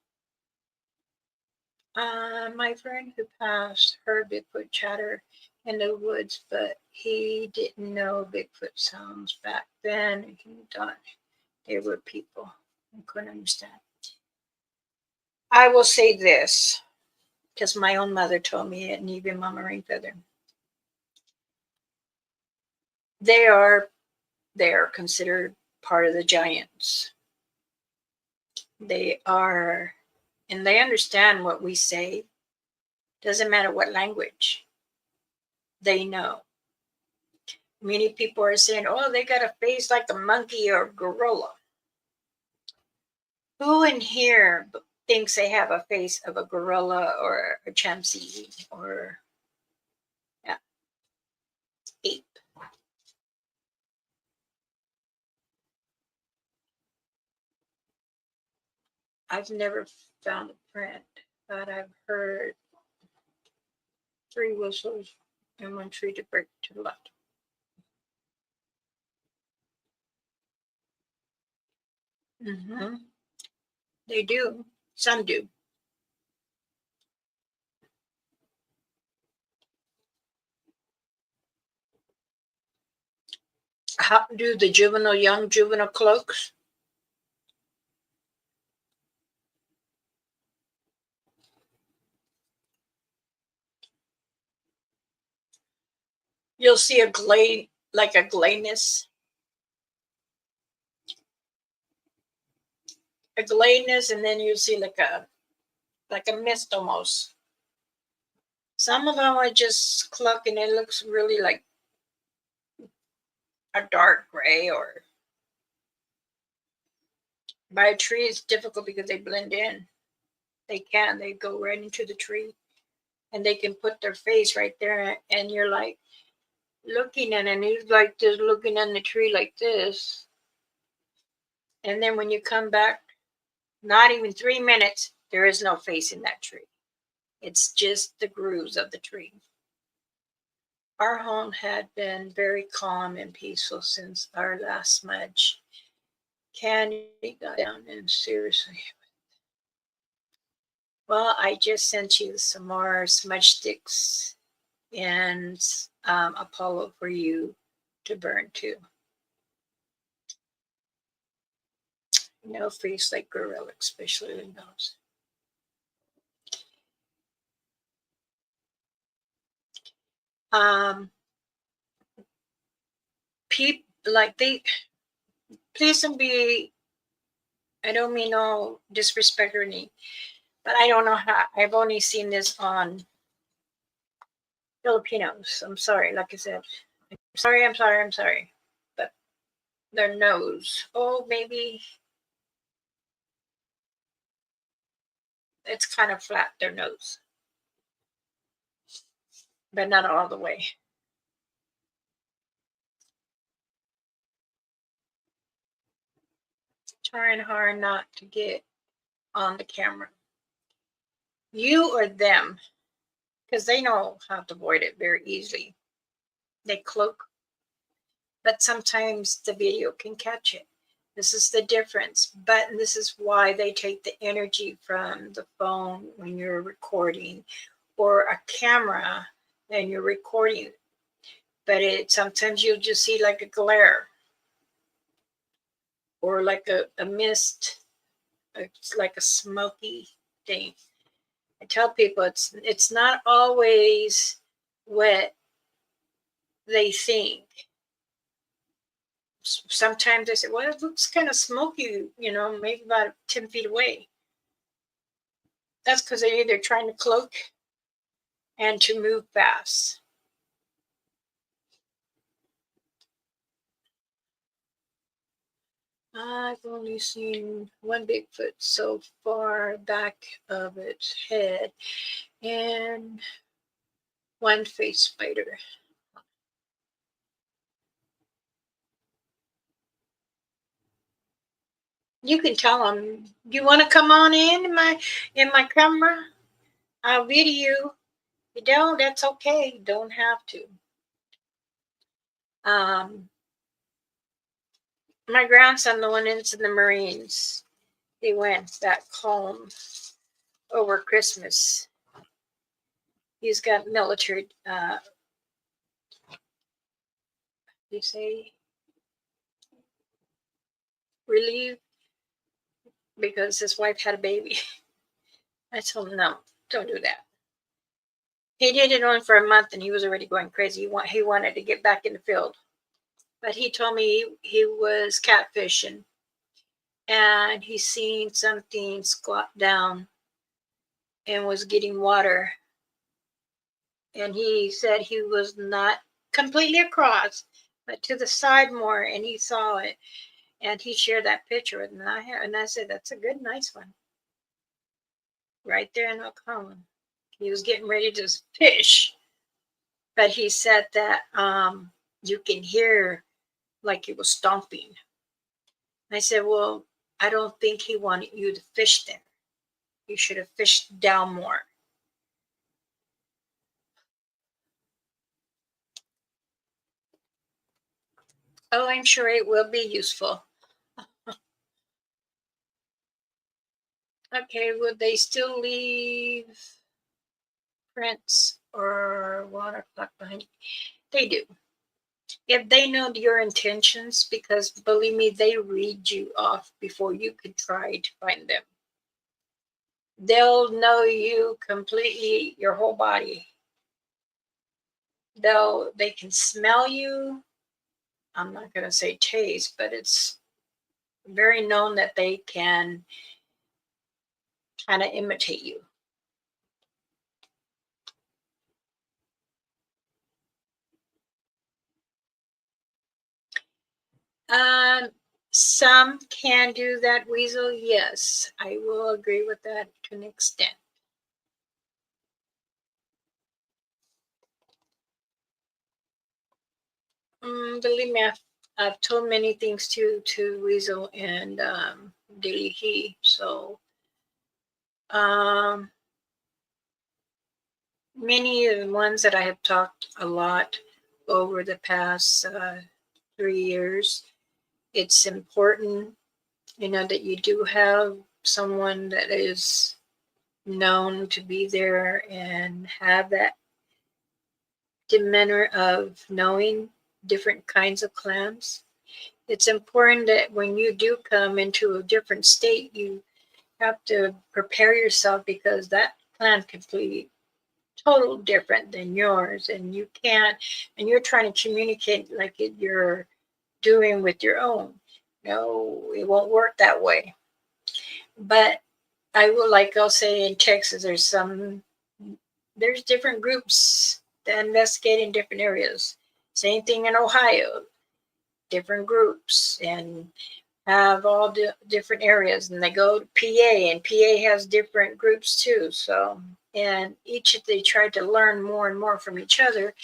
My friend who passed heard Bigfoot chatter in the woods, but he didn't know Bigfoot sounds back then. And he thought they were people. I couldn't understand. I will say this, because my own mother told me it, and even Mama Rainfeather. They are considered part of the giants. They are, and they understand what we say. Doesn't matter what language. They know. Many people are saying, oh, they got a face like a monkey or a gorilla. Who in here thinks they have a face of a gorilla or a chimpanzee or ape? I've never found a print, but I've heard 3 whistles and 1 tree to break to the left. Mm-hmm. They do. Some do. How do the young juvenile cloaks? You'll see a glade, like a gladeness. A gladeness, and then you see like a mist almost. Some of them are just cluck, and it looks really like a dark gray, or by a tree it's difficult because they blend in. They go right into the tree, and they can put their face right there, and you're like looking at it, and he's like just looking at the tree like this. And then when you come back, not even 3 minutes, there is no face in that tree. It's just the grooves of the tree. Our home had been very calm and peaceful since our last smudge. Candy got down and seriously. Well, I just sent you some more smudge sticks and Apollo for you to burn too. No face like gorilla, especially the nose. People like they please don't be. I don't mean no disrespect or any, but I don't know how. I've only seen this on Filipinos. I'm sorry, like I said. I'm sorry. But their nose. Oh, maybe it's kind of flat, their nose. But not all the way. Trying hard not to get on the camera. You or them, because they know how to avoid it very easily. They cloak, but sometimes the video can catch it. This is the difference. But this is why they take the energy from the phone when you're recording, or a camera and you're recording. But sometimes you'll just see like a glare or like a mist. It's like a smoky thing. I tell people it's not always what they think. sometimes they say, well, it looks kind of smoky, maybe about 10 feet away. That's because they're either trying to cloak and to move fast. I've only seen one Bigfoot so far back of its head and one face spider. You can tell them, you want to come on in my camera? I'll video. You don't, that's okay. You don't have to. My grandson, the one into the Marines, he went back home over Christmas. He's got military, you say, relief because his wife had a baby. I told him, no, don't do that. He did it only for a month and he was already going crazy. He wanted to get back in the field. But he told me he was catfishing and he seen something squat down and was getting water. And he said he was not completely across, but to the side more, and he saw it. And he shared that picture with me. And I said, that's a good, nice one. Right there in Oklahoma. He was getting ready to fish. But he said that you can hear like it was stomping. I said, well, I don't think he wanted you to fish there. You should have fished down more. Oh, I'm sure it will be useful. Okay, would they still leave prints or water clock behind? They do. If they know your intentions, because believe me, they read you off before you could try to find them. They'll know you completely, your whole body. They can smell you. I'm not going to say taste, but it's very known that they can kind of imitate you. Some can do that, Weasel. Yes, I will agree with that to an extent. Believe me, I've told many things to Weasel and Daily He. So many of the ones that I have talked a lot over the past 3 years, it's important, that you do have someone that is known to be there and have that demeanor of knowing different kinds of clans. It's important that when you do come into a different state, you have to prepare yourself because that clan can be total different than yours, and you can't, and you're trying to communicate like you're doing with your own. No, it won't work that way. But I will, like I'll say in Texas, there's different groups that investigate in different areas. Same thing in Ohio, different groups and have all the different areas. And they go to PA, and PA has different groups too. So, and each they try to learn more and more from each other,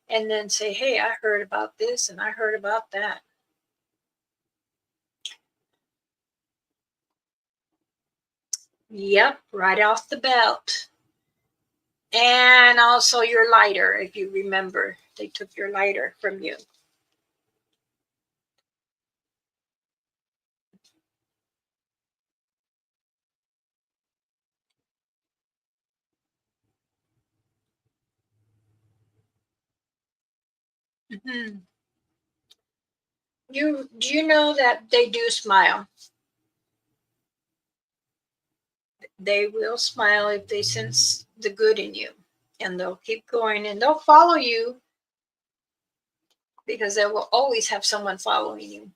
and then say, "Hey, I heard about this, and I heard about that." Yep, right off the bat. And also your lighter, if you remember, they took your lighter from you. Mm-hmm. Do you know that they do smile? They will smile if they sense the good in you, and they'll keep going and they'll follow you because they will always have someone following you.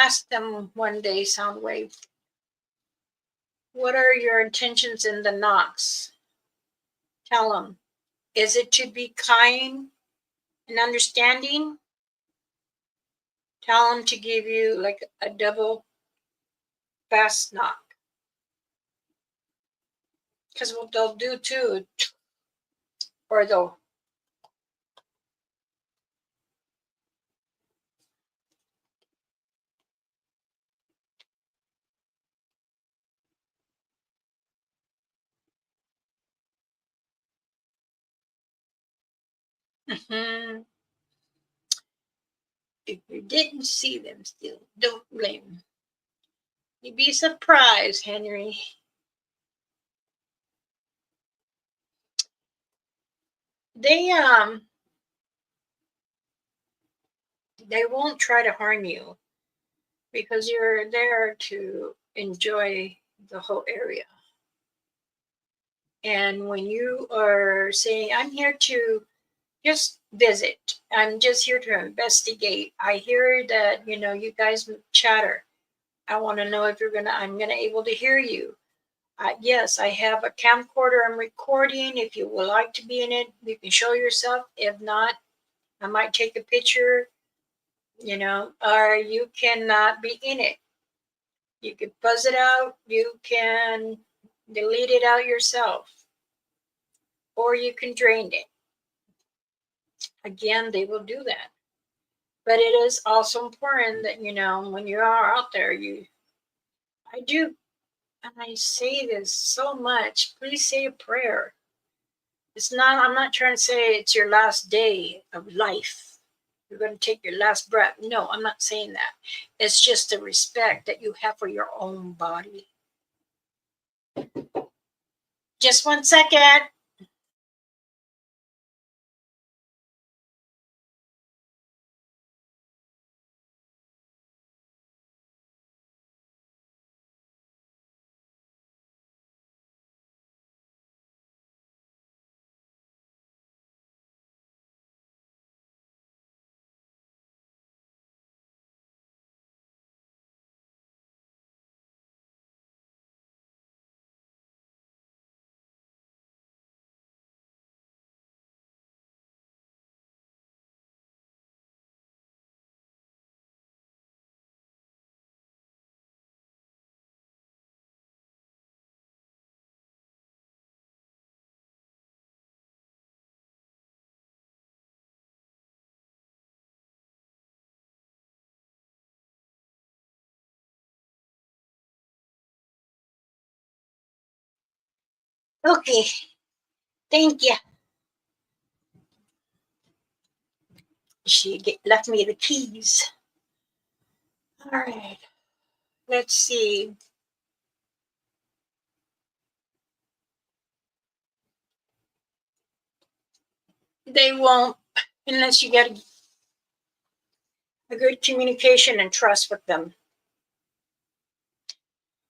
ask them one day, Soundwave, what are your intentions in the knocks? Tell them, is it to be kind and understanding? Tell them to give you like a double fast knock. Because what they'll do too, or they'll if you didn't see them still, don't blame them. You'd be surprised, Henry. They won't try to harm you because you're there to enjoy the whole area. And when you are saying, I'm here to just visit, I'm just here to investigate, I hear that, you guys chatter. I want to know if I'm going to able to hear you. Yes, I have a camcorder I'm recording. If you would like to be in it, you can show yourself. If not, I might take a picture, or you cannot be in it. You can buzz it out. You can delete it out yourself. Or you can drain it. Again, they will do that. But it is also important that, when you are out there, I do, and I say this so much, please say a prayer. I'm not trying to say it's your last day of life. You're going to take your last breath. No, I'm not saying that. It's just the respect that you have for your own body. Just 1 second. Okay. Thank you. She left me the keys. All right. Let's see. They won't, unless you get a good communication and trust with them.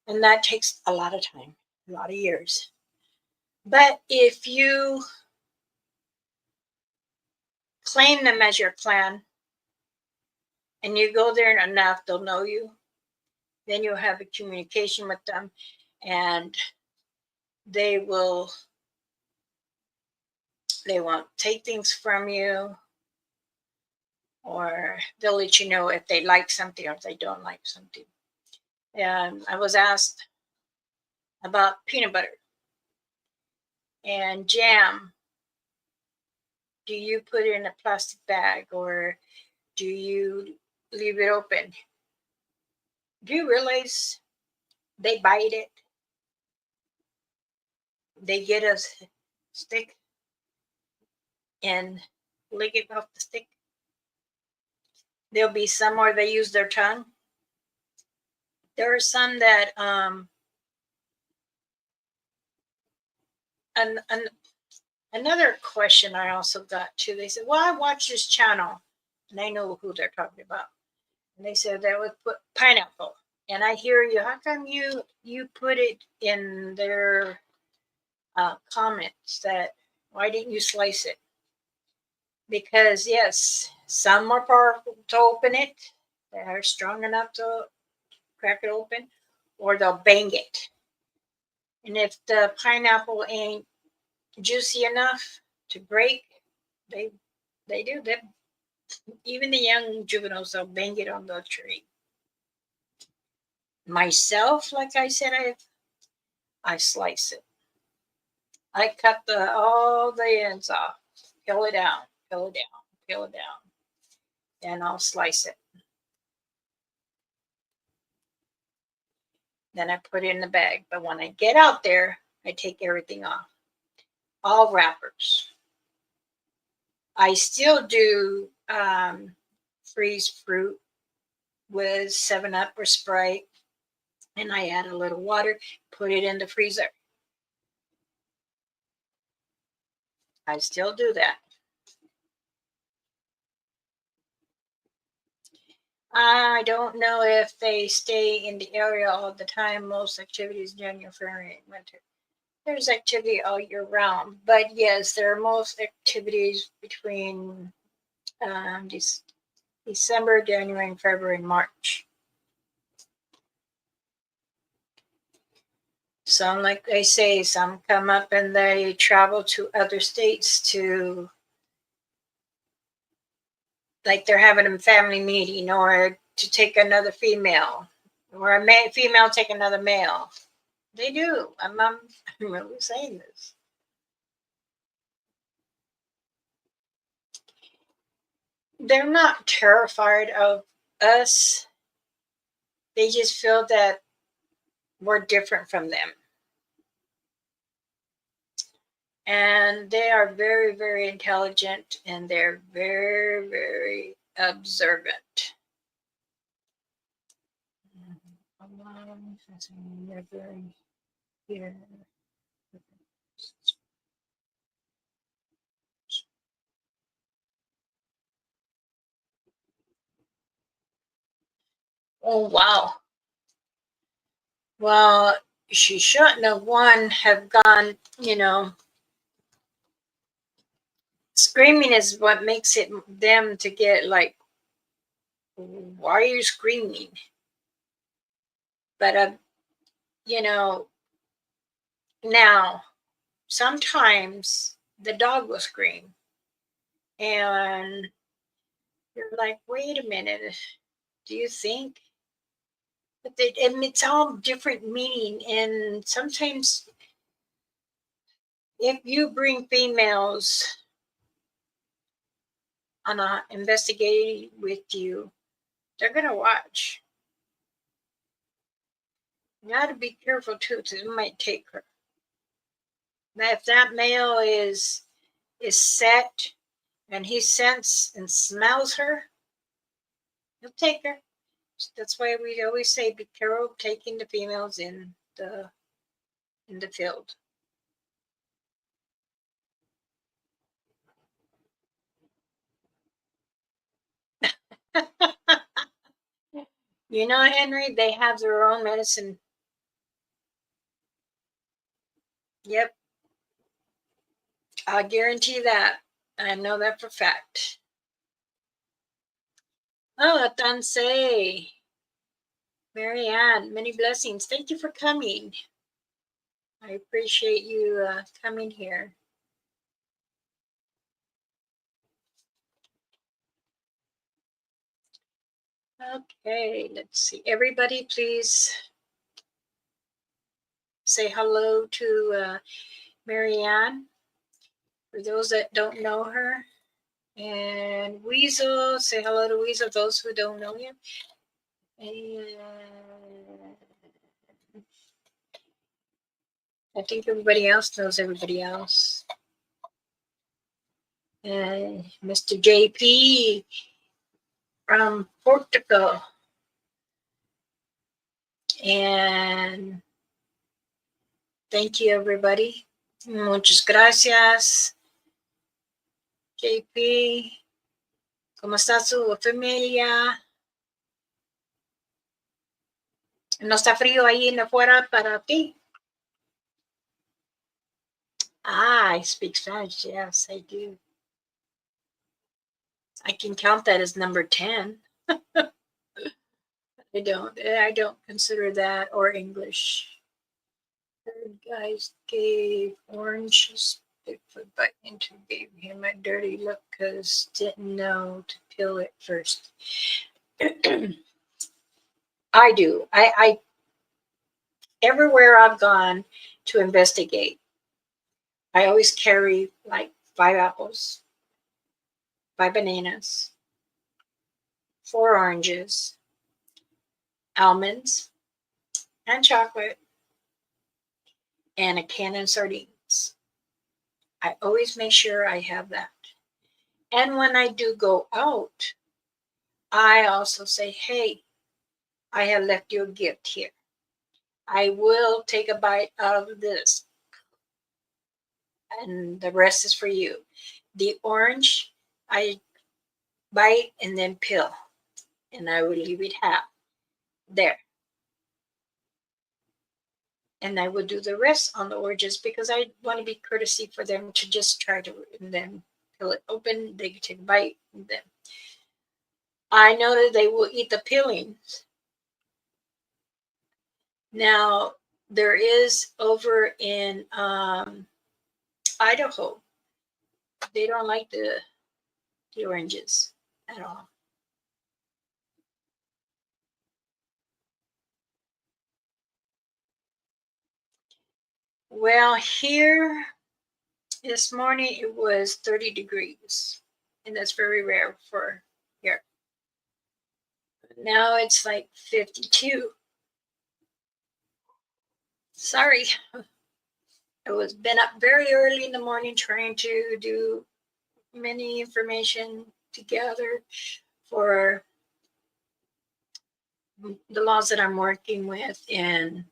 And that takes a lot of time, a lot of years. But if you claim them as your clan and you go there enough, they'll know you. Then you'll have a communication with them and they won't take things from you, or they'll let you know if they like something or if they don't like something. And I was asked about peanut butter and jam. Do you put it in a plastic bag or do you leave it open? Do you realize they bite it? They get a stick and lick it off the stick. There'll be some where they use their tongue. There are some that another question I also got too. They said, "Well, I watch this channel, and I know who they're talking about." And they said they would put pineapple, and I hear you. How come you put it in their comments that why didn't you slice it? Because yes, some are powerful to open it, that are strong enough to crack it open, or they'll bang it. And if the pineapple ain't juicy enough to break, they they do. They, even the young juveniles, they'll bang it on the tree. Myself, like I said, I slice it. I cut all the ends off, peel it down, peel it down, peel it down, and I'll slice it. Then I put it in the bag. But when I get out there, I take everything off, all wrappers. I still do freeze fruit with 7-Up or Sprite, and I add a little water, put it in the freezer. I still do that. I don't know if they stay in the area all the time. Most activities January, February, winter. There's activity all year round, but yes, there are most activities between December, January, and February, and March. Some, like they say, some come up and they travel to other states to, like they're having a family meeting, or to take another female, or a female take another male. They do. I'm really saying this. They're not terrified of us. They just feel that we're different from them. And they are very, very intelligent, and they're very, very observant. Oh, wow. Well, she shouldn't have have gone, screaming is what makes it them to get like, why are you screaming? But now sometimes the dog will scream, and you're like, wait a minute, do you think? But it's all different meaning, and sometimes if you bring females on a investigation with you, they're gonna watch. You got to be careful too, because it might take her. Now, if that male is set and he scents and smells her, he'll take her. That's why we always say be careful taking the females in the field. Henry, they have their own medicine. Yep. I guarantee that. I know that for fact. Oh, Tansei. Marianne, many blessings. Thank you for coming. I appreciate you coming here. Okay, let's see. Everybody, please say hello to Marianne, for those that don't know her. And Weasel, say hello to Weasel, those who don't know him. And I think everybody else knows everybody else. And Mr. JP from Portugal. And thank you, everybody. Muchas gracias. JP, ¿cómo está su familia? ¿No está frío ahí en afuera para ti? I speak Spanish. Yes, I do. I can count that as number 10. I don't consider that or English. Third guys gave oranges Bigfoot bite into, gave him a dirty look because didn't know to peel it first. I do. I everywhere I've gone to investigate, I always carry like 5 apples, 5 bananas, 4 oranges, almonds, and chocolate, and a can of sardines. I always make sure I have that. And when I do go out, I also say, hey, I have left you a gift here. I will take a bite out of this, and the rest is for you. The orange, I bite and then peel, and I will leave it half there. And I will do the rest on the oranges because I want to be courtesy for them to just try to, and then peel it open. They can take a bite, and then I know that they will eat the peelings. Now, there is over in Idaho, they don't like the oranges at all. Well, here this morning it was 30 degrees, and that's very rare for here. Now it's like 52. Sorry, I was been up very early in the morning trying to do many information together for the laws that I'm working with, and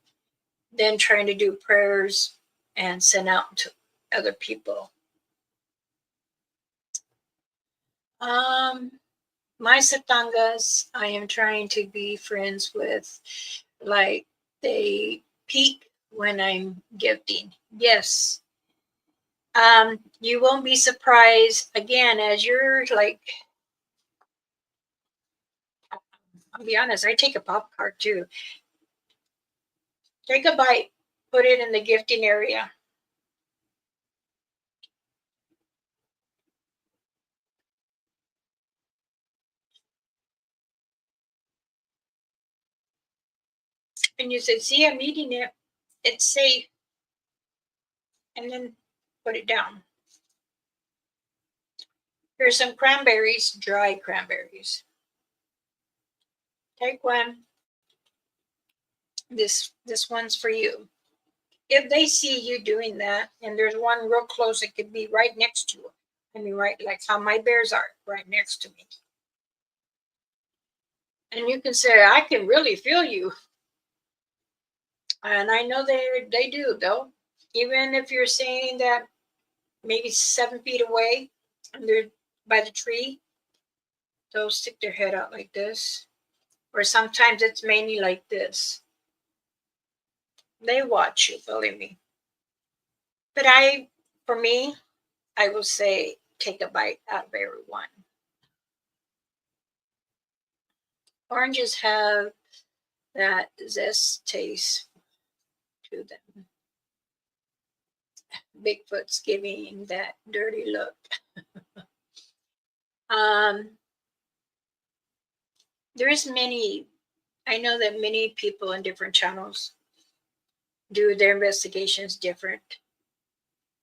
then trying to do prayers and send out to other people. My satangas, I am trying to be friends with, like they peak when I'm gifting. Yes. You won't be surprised again as you're like, I'll be honest, I take a pop card too. Take a bite, put it in the gifting area. And you say, see, I'm eating it. It's safe. And then put it down. Here's some cranberries, dry cranberries. Take one. This one's for you. If they see you doing that, and there's one real close, it could be right next to you. I mean, right like how my bears are, right next to me. And you can say, I can really feel you. And I know they do though. Even if you're saying that maybe 7 feet away and they're by the tree, they'll stick their head out like this. Or sometimes it's mainly like this. They watch you, believe me. But for me, I will say take a bite out of every one. Oranges have that zest taste to them. Bigfoot's giving that dirty look. um, there's many, I know that many people in different channels do their investigations different.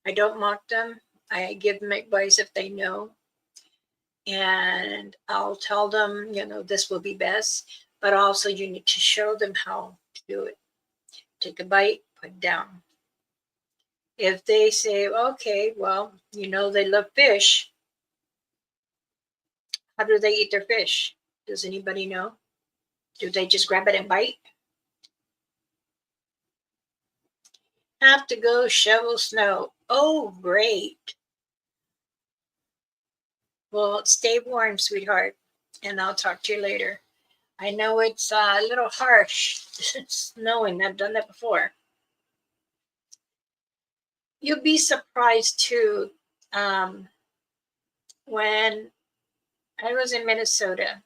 I don't mock them. I give them advice if they know. And I'll tell them, this will be best. But also, you need to show them how to do it. Take a bite, put it down. If they say, okay, well, they love fish, how do they eat their fish? Does anybody know? Do they just grab it and bite? Have to go shovel snow. Oh, great. Well, stay warm, sweetheart, and I'll talk to you later. I know it's a little harsh snowing. I've done that before. You'll be surprised too. When I was in Minnesota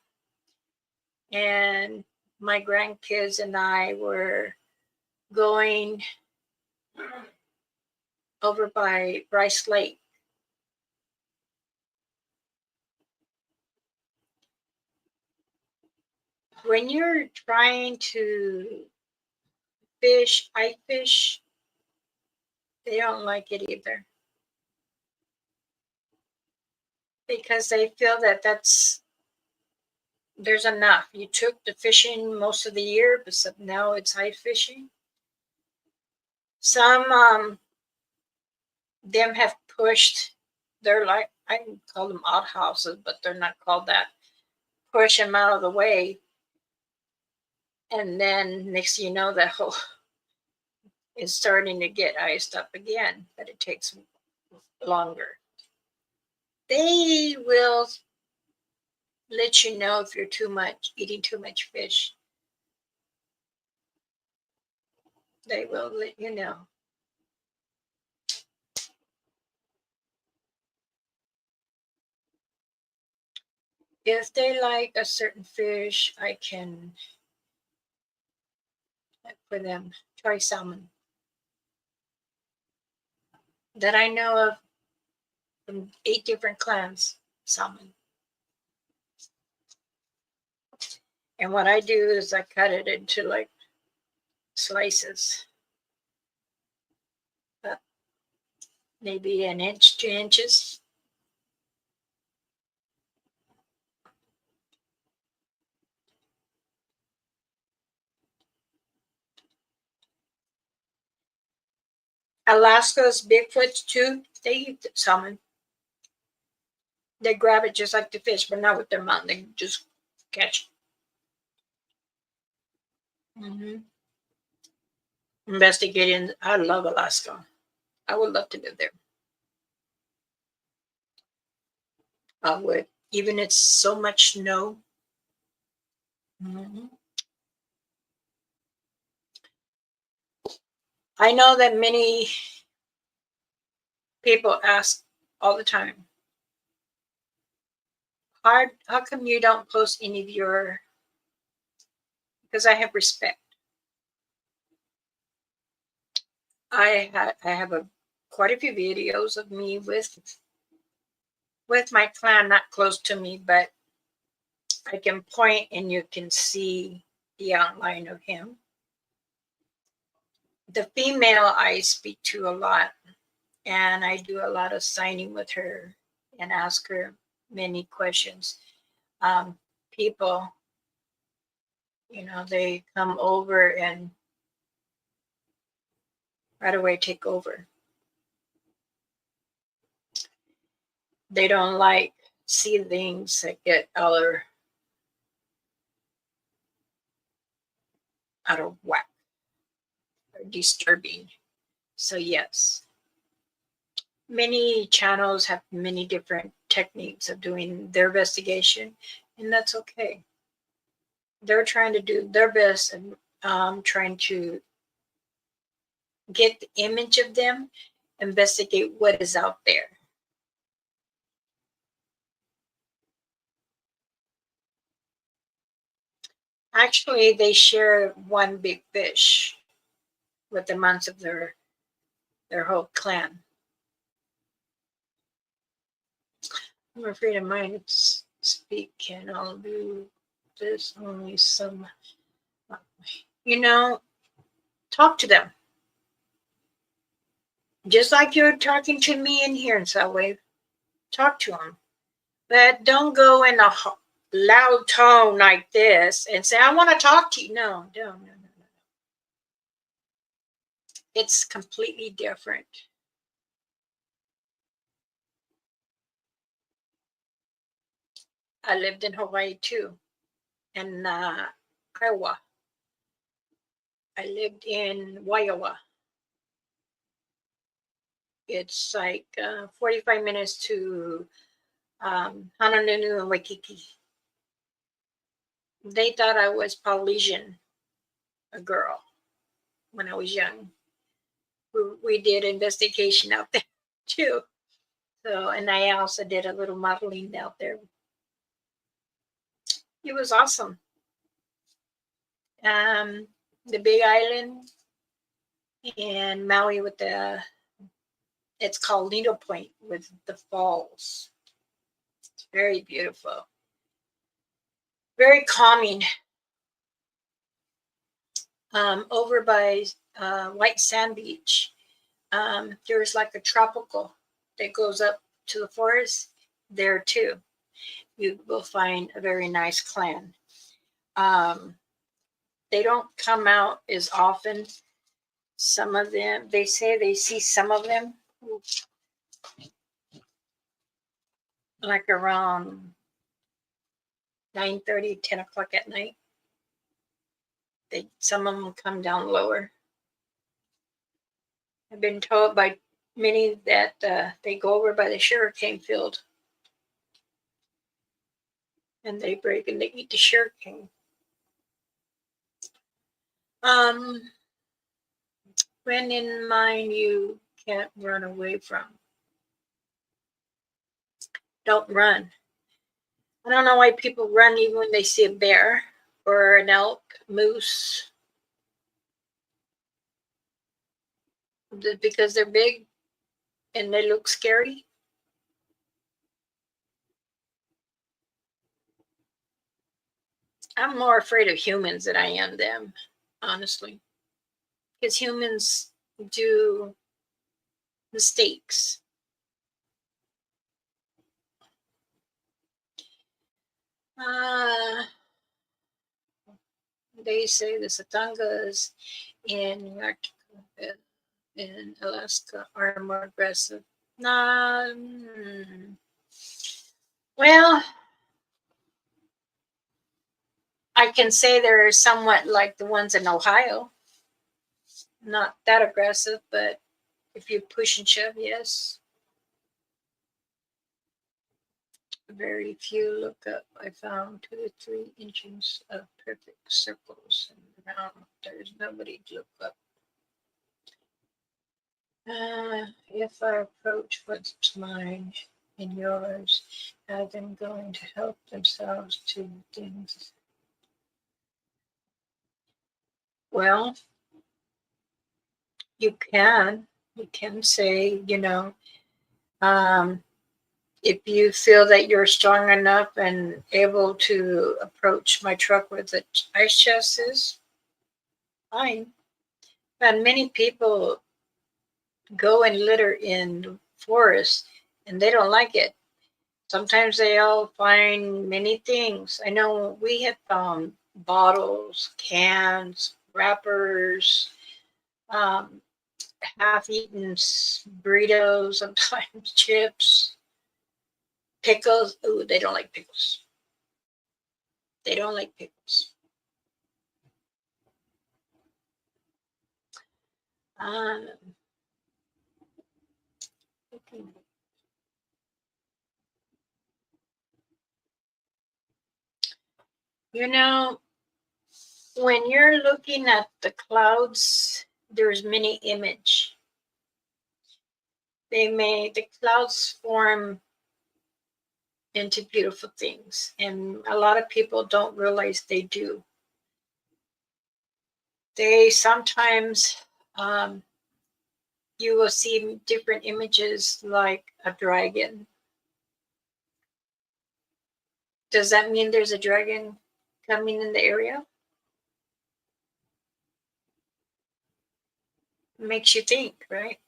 and my grandkids and I were going over by Bryce Lake. When you're trying to fish, I fish, they don't like it either. Because they feel that there's enough. You took the fishing most of the year, but now it's high fishing. Some them have pushed. They're like, I can call them outhouses, but they're not called that. Push them out of the way, and then next thing you know, that whole is starting to get iced up again. But it takes longer. They will let you know if you're eating too much fish. They will let you know. If they like a certain fish, I can, for them, try salmon. That I know of from 8 different clans, salmon. And what I do is I cut it into like slices, maybe an inch, 2 inches. Alaska's Bigfoot too, they eat salmon. They grab it just like the fish, but not with their mouth. They just catch it. Investigating. I love Alaska. I would love to live there. I would, even it's so much snow. I know that many people ask all the time, how come you don't post any of your, because I have respect. I have quite a few videos of me with my clan, not close to me, but I can point and you can see the outline of him. The female I speak to a lot, and I do a lot of signing with her and ask her many questions. People, they come over and right away take over. They don't like see things that get out of whack or disturbing. So yes, many channels have many different techniques of doing their investigation, and that's okay. They're trying to do their best and trying to get the image of them, investigate what is out there. Actually, they share one big fish with the months of their whole clan. I'm afraid of mine. It's speak and I'll do this only some. Talk to them. Just like you're talking to me in here in Subway. Talk to them. But don't go in a loud tone like this and say, I want to talk to you. No. It's completely different. I lived in Hawaii too, and Iowa. I lived in Waiawa. It's like 45 minutes to Honolulu and Waikiki. They thought I was Polynesian, a girl, when I was young. We did investigation out there too. So, and I also did a little modeling out there. It was awesome. the Big Island, and Maui with it's called Needle Point with the falls. It's very beautiful, very calming. Over by White Sand Beach, there's like a tropical that goes up to the forest. There too, you will find a very nice clan. They don't come out as often. Some of them, they say they see some of them like around 9:30, 10 o'clock at night. Some of them come down lower. I've been told by many that they go over by the sugarcane field and they break and they eat the sugarcane. When in mind you can't run away from, don't run. I don't know why people run even when they see a bear or an elk, moose, because they're big and they look scary. I'm more afraid of humans than I am them, honestly, because humans do mistakes. They say the Satangas in Antarctica and Alaska are more aggressive. Well, I can say they're somewhat like the ones in Ohio. Not that aggressive, but if you push and shove, yes. Very few look up. I found 2 to 3 inches of perfect circles around. There's nobody to look up. If I approach what's mine and yours, are them going to help themselves to things? Well, you can say, if you feel that you're strong enough and able to approach my truck with the ice chest is fine. And many people go and litter in forests and they don't like it. Sometimes they'll find many things. I know we have found bottles, cans, wrappers, half-eaten burritos, sometimes chips, pickles. Ooh, they don't like pickles. They don't like pickles. Okay. When you're looking at the clouds, there's many image. The clouds form into beautiful things, and a lot of people don't realize they do. They sometimes, you will see different images like a dragon. Does that mean there's a dragon coming in the area? Makes you think, right?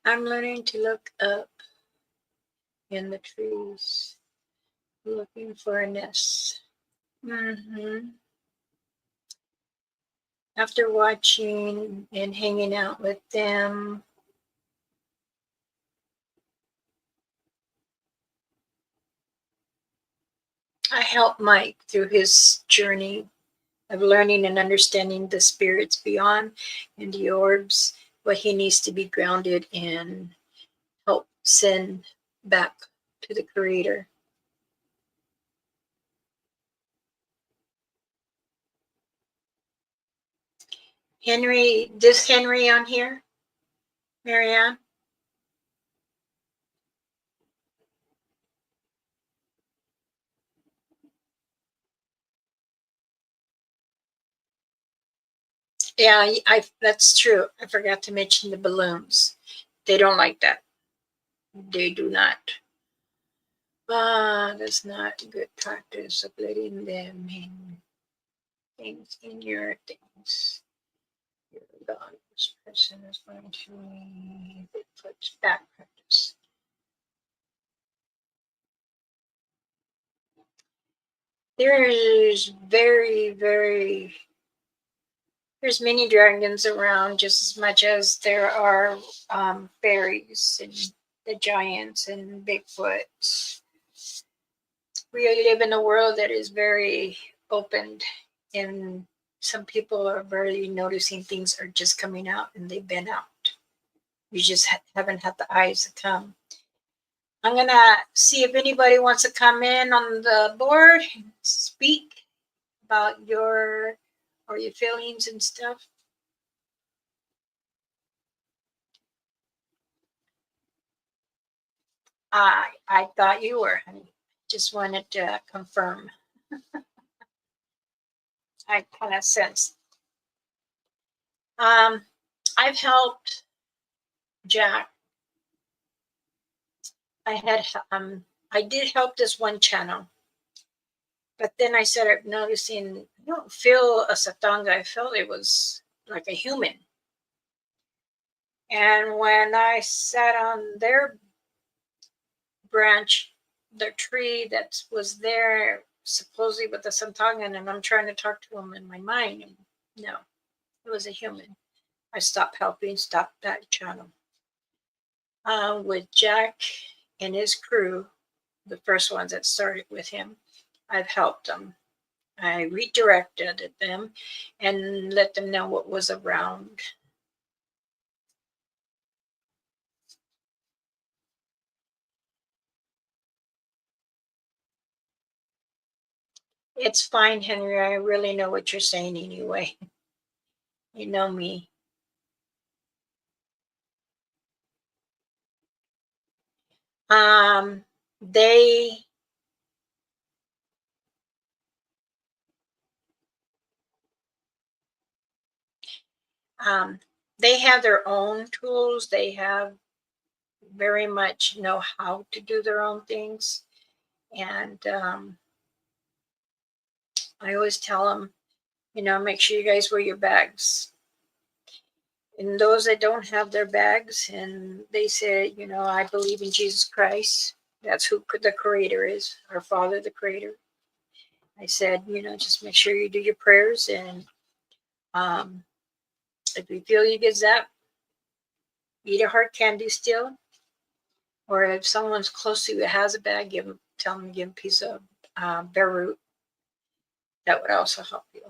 I'm learning to look up in the trees, looking for a nest. After watching and hanging out with them, I help Mike through his journey of learning and understanding the spirits beyond and the orbs, what he needs to be grounded and help send back to the Creator. Henry, this Henry on here, Marianne? Yeah, that's true. I forgot to mention the balloons. They don't like that. They do not. That's not good practice of letting them in things in your things. Your God, this person is going to leave. It puts back practice. There is there's many dragons around just as much as there are fairies and the giants and Bigfoot. We live in a world that is very opened, and some people are barely noticing things are just coming out and they've been out. You just haven't had the eyes to come. I'm gonna see if anybody wants to come in on the board and speak about your feelings and stuff. I thought you were, honey. Just wanted to confirm. I kind of sensed. Um, I've helped Jack. I had I did help this one channel, but then I started noticing I don't feel a satanga. I felt it was like a human. And when I sat on their branch, the tree that was there supposedly with the Santongan, and I'm trying to talk to him in my mind, and no, it was a human. I stopped helping, stopped that channel. With Jack and his crew, the first ones that started with him, I've helped them. I redirected them and let them know what was around. It's fine, Henry. I really know what you're saying anyway. You know me. Um, they um, they have their own tools. They have very much know how to do their own things, and I always tell them, make sure you guys wear your bags. And those that don't have their bags, and they say, I believe in Jesus Christ. That's who the Creator is, our Father, the Creator. I said, just make sure you do your prayers, and um, if you feel you get zapped, eat a hard candy still, or if someone's close to you that has a bag, tell them to give them a piece of bear root. That would also help you.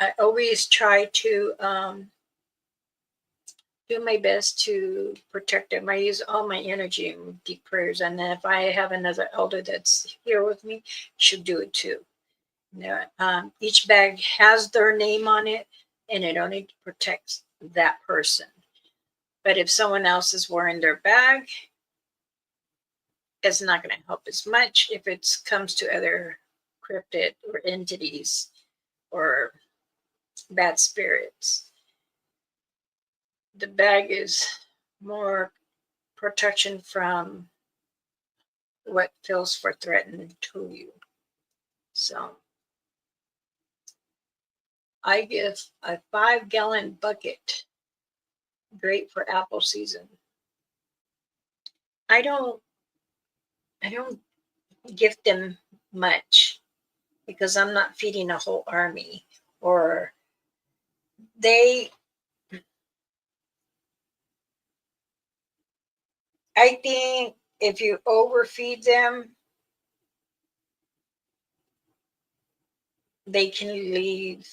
I always try to do my best to protect them. I use all my energy in deep prayers, and then if I have another elder that's here with me, she'll do it too. Each bag has their name on it, and it only protects that person. But if someone else is wearing their bag, it's not going to help as much if it comes to other cryptid or entities or bad spirits. The bag is more protection from what feels for threatened to you. So I give a 5-gallon bucket, great for apple season. I don't gift them much because I'm not feeding a whole army, or they I think if you overfeed them, they can leave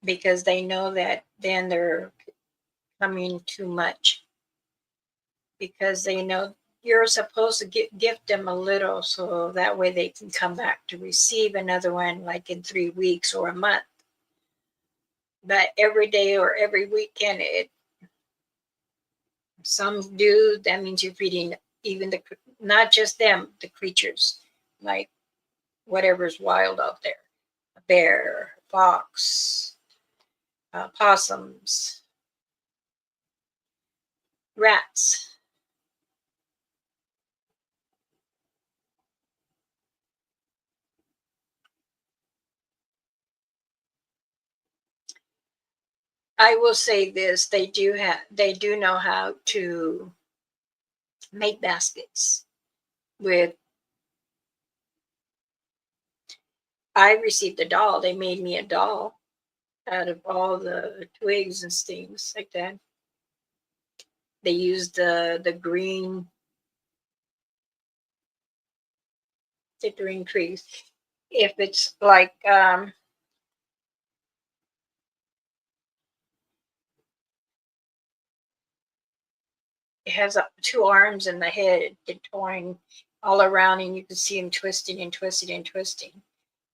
because they know that then they're coming too much, because they know you're supposed to gift them a little so that way they can come back to receive another one like in 3 weeks or a month. But every day or every weekend, Some do. That means you're feeding even not just them, the creatures, like whatever's wild out there. A bear, fox, possums, rats. I will say this: they do know how to make baskets with. I received a doll. They made me a doll out of all the twigs and things like that. They used the green trees. If it's like it has two arms and the head twine all around, and you can see them twisting and twisting and twisting.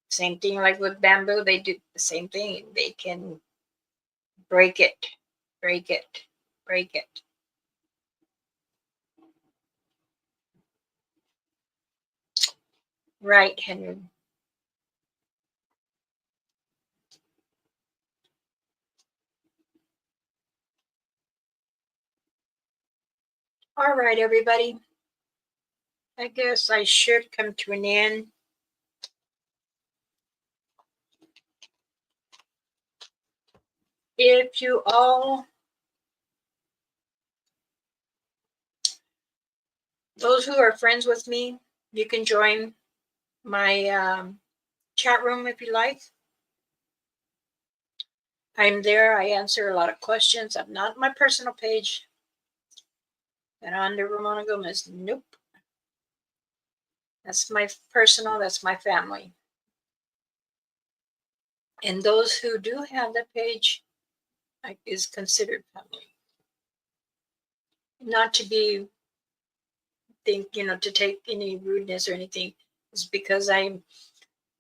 Same thing like with bamboo, they do the same thing. They can break it, break it, break it. Right, Henry. All right, everybody. I guess I should come to an end. If you all, those who are friends with me, you can join my chat room if you like. I'm there. I answer a lot of questions. I'm not my personal page. And under Ramona Gomez, nope. That's my personal, that's my family. And those who do have that page is considered family. Not to be to take any rudeness or anything. It's because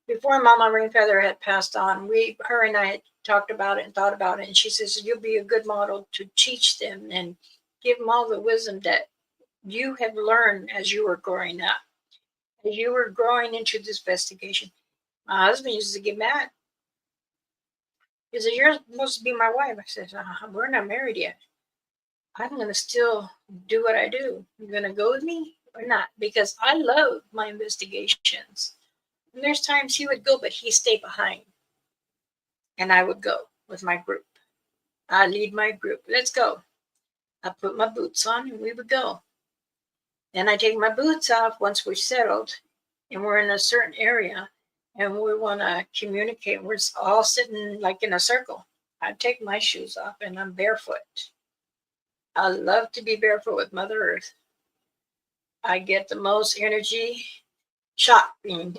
before Mama Rainfeather had passed on, her and I had talked about it and thought about it. And she says, you'll be a good model to teach them and give them all the wisdom that you have learned as you were growing up. As you were growing into this investigation. My husband used to get mad. He said, you're supposed to be my wife. I said, we're not married yet. I'm going to still do what I do. You're going to go with me or not? Because I love my investigations. And there's times he would go, but he stayed behind. And I would go with my group. I lead my group. Let's go. I put my boots on and we would go. Then I take my boots off once we're settled and we're in a certain area and we want to communicate. We're all sitting like in a circle. I take my shoes off and I'm barefoot. I love to be barefoot with Mother Earth. I get the most energy shopping.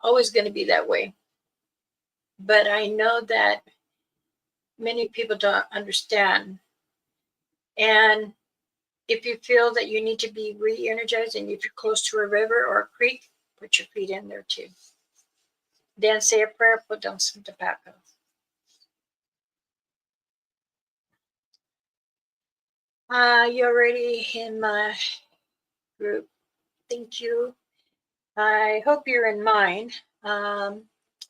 Always going to be that way. But I know that many people don't understand. And if you feel that you need to be re-energized and if you're close to a river or a creek, put your feet in there too. Then say a prayer, put down some tobacco. You're already in my group. Thank you. I hope you're in mine.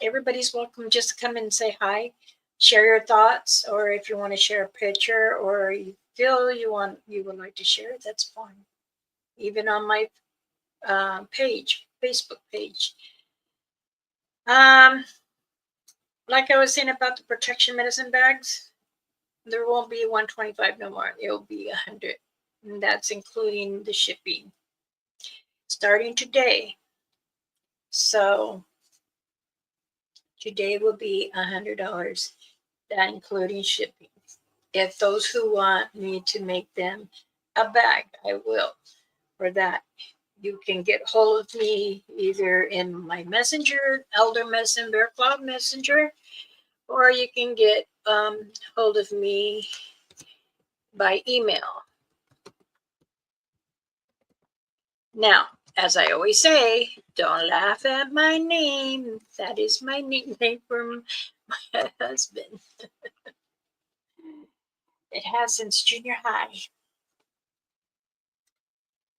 Everybody's welcome just to come and say hi, share your thoughts, or if you want to share a picture or you feel you would like to share it, that's fine. Even on my page, Facebook page. Like I was saying about the protection medicine bags, there won't be 125 no more. It'll be 100. And that's including the shipping. Starting today. So today will be $100. That including shipping. If those who want me to make them a bag, I will. For that, you can get hold of me either in my messenger, Elder Messenger, Cloud Messenger, or you can get hold of me by email. Now, as I always say, don't laugh at my name. That is my nickname from my husband. It has since junior high.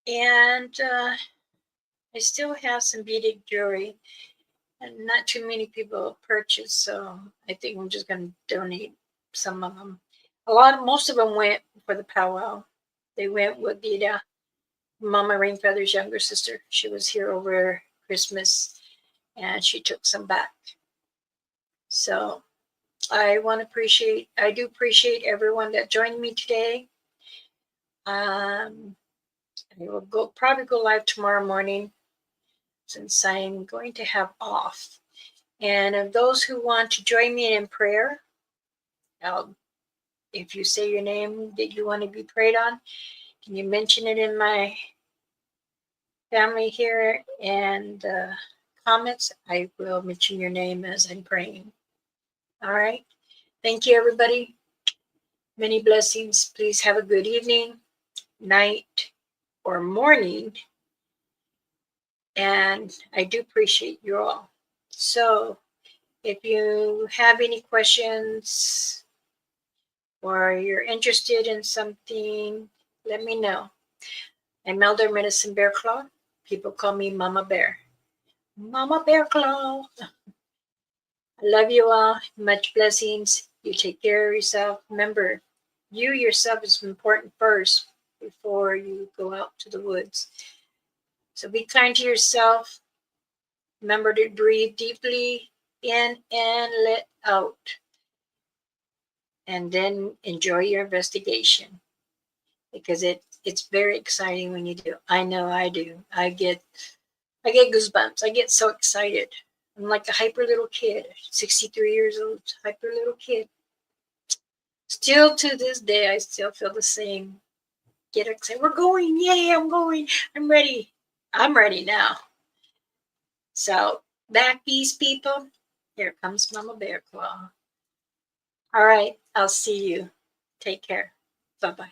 And I still have some beaded jewelry, and not too many people purchase, so I think I'm just going to donate some of them. Most of them went for the powwow. They went with the Mama Rainfeather's younger sister. She was here over Christmas, and she took some back. So I do appreciate everyone that joined me today. I will probably go live tomorrow morning, since I'm going to have off. And of those who want to join me in prayer, if you say your name that you want to be prayed on, can you mention it in my family here and comments? I will mention your name as I'm praying. All right. Thank you, everybody. Many blessings. Please have a good evening, night, or morning. And I do appreciate you all. So if you have any questions or you're interested in something, let me know. I'm Elder Medicine Bear Claw. People call me Mama Bear. Mama Bear Claw. I love you all. Much blessings. You take care of yourself. Remember, you yourself is important first before you go out to the woods. So be kind to yourself. Remember to breathe deeply in and let out. And then enjoy your investigation, because it's very exciting when you do. I know I do. I get goosebumps. I get so excited. I'm like a hyper little kid, 63 years old, hyper little kid. Still to this day, I still feel the same. Get excited. We're going. Yay, I'm going. I'm ready. I'm ready now. So back these people. Here comes Mama Bear Claw. All right. I'll see you. Take care. Bye-bye.